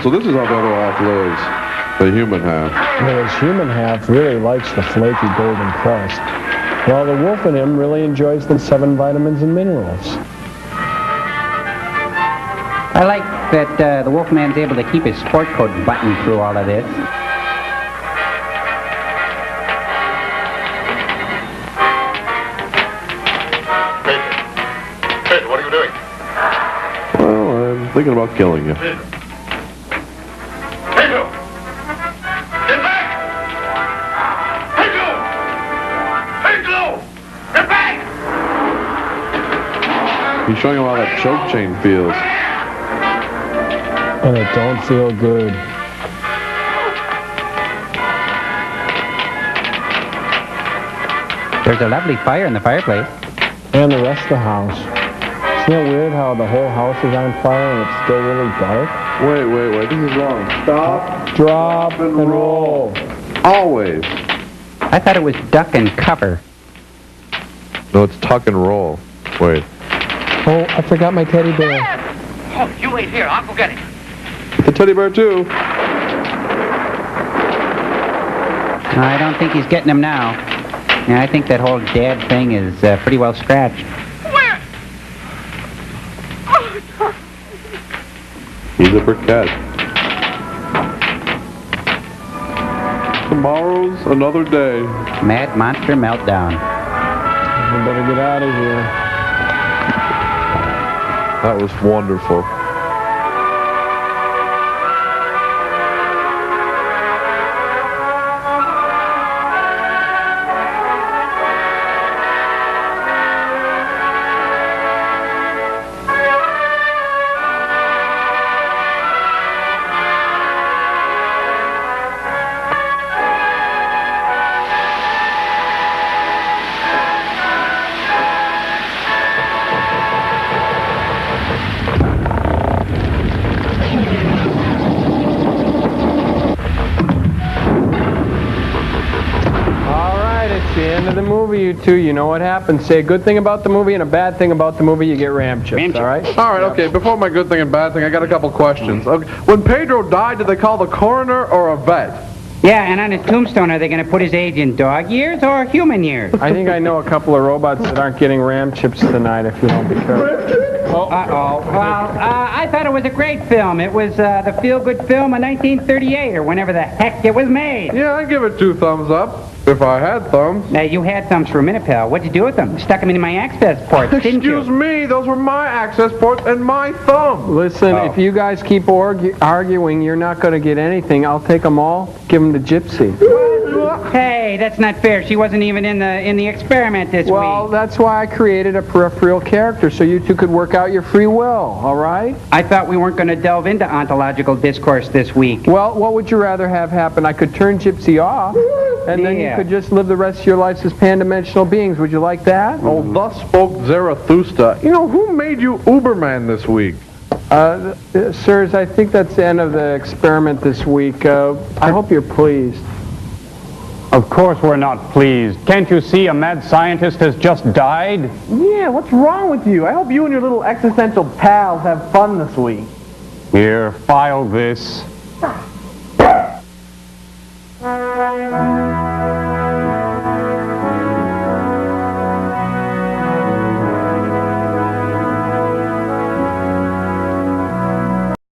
So this is how the other half lives. The human half. Well, his human half really likes the flaky golden crust, while the wolf in him really enjoys the 7 vitamins and minerals. I like that the Wolfman's able to keep his sport coat buttoned through all of this. Pedro, what are you doing? Well, I'm thinking about killing you. Pedro! Get back! Pedro! Pedro! Get back! He's showing you how that choke chain feels. And it don't feel good. There's a lovely fire in the fireplace. And the rest of the house. Isn't it weird how the whole house is on fire and it's still really dark? Wait, this is wrong. Stop, drop, and roll. Always. I thought it was duck and cover. No, it's tuck and roll. Wait. Oh, I forgot my teddy bear. Oh, you wait here. I'll go get it. The teddy bear, too. I don't think he's getting him now. Yeah, I think that whole dad thing is pretty well scratched. Where? He's a briquette. Tomorrow's another day. Mad Monster Meltdown. We better get out of here. That was wonderful. You two, you know what happens. Say a good thing about the movie and a bad thing about the movie, you get ram chips, all right? All right, okay, before my good thing and bad thing, I got a couple questions. Okay. When Pedro died, did they call the coroner or a vet? Yeah, and on his tombstone, are they going to put his age in dog years or human years? I think I know a couple of robots that aren't getting ram chips tonight if you don't be careful. Uh-oh. Well, I thought it was a great film. It was the feel-good film of 1938 or whenever the heck it was made. Yeah, I'd give it 2 thumbs up. If I had thumbs. Now, you had thumbs for a minute, pal. What'd you do with them? Stuck them into my access ports, didn't you? Excuse me, those were my access ports and my thumb. Listen, if you guys keep arguing, you're not going to get anything. I'll take them all, give them to Gypsy. Hey, that's not fair. She wasn't even in the experiment this week. Well, that's why I created a peripheral character, so you two could work out your free will, all right? I thought we weren't going to delve into ontological discourse this week. Well, what would you rather have happen? I could turn Gypsy off, and then you could just live the rest of your lives as pan-dimensional beings. Would you like that? Oh, thus spoke Zarathustra. You know, who made you Uberman this week? Sirs, I think that's the end of the experiment this week. I hope you're pleased. Of course we're not pleased. Can't you see a mad scientist has just died? Yeah, what's wrong with you? I hope you and your little existential pals have fun this week. Here, file this.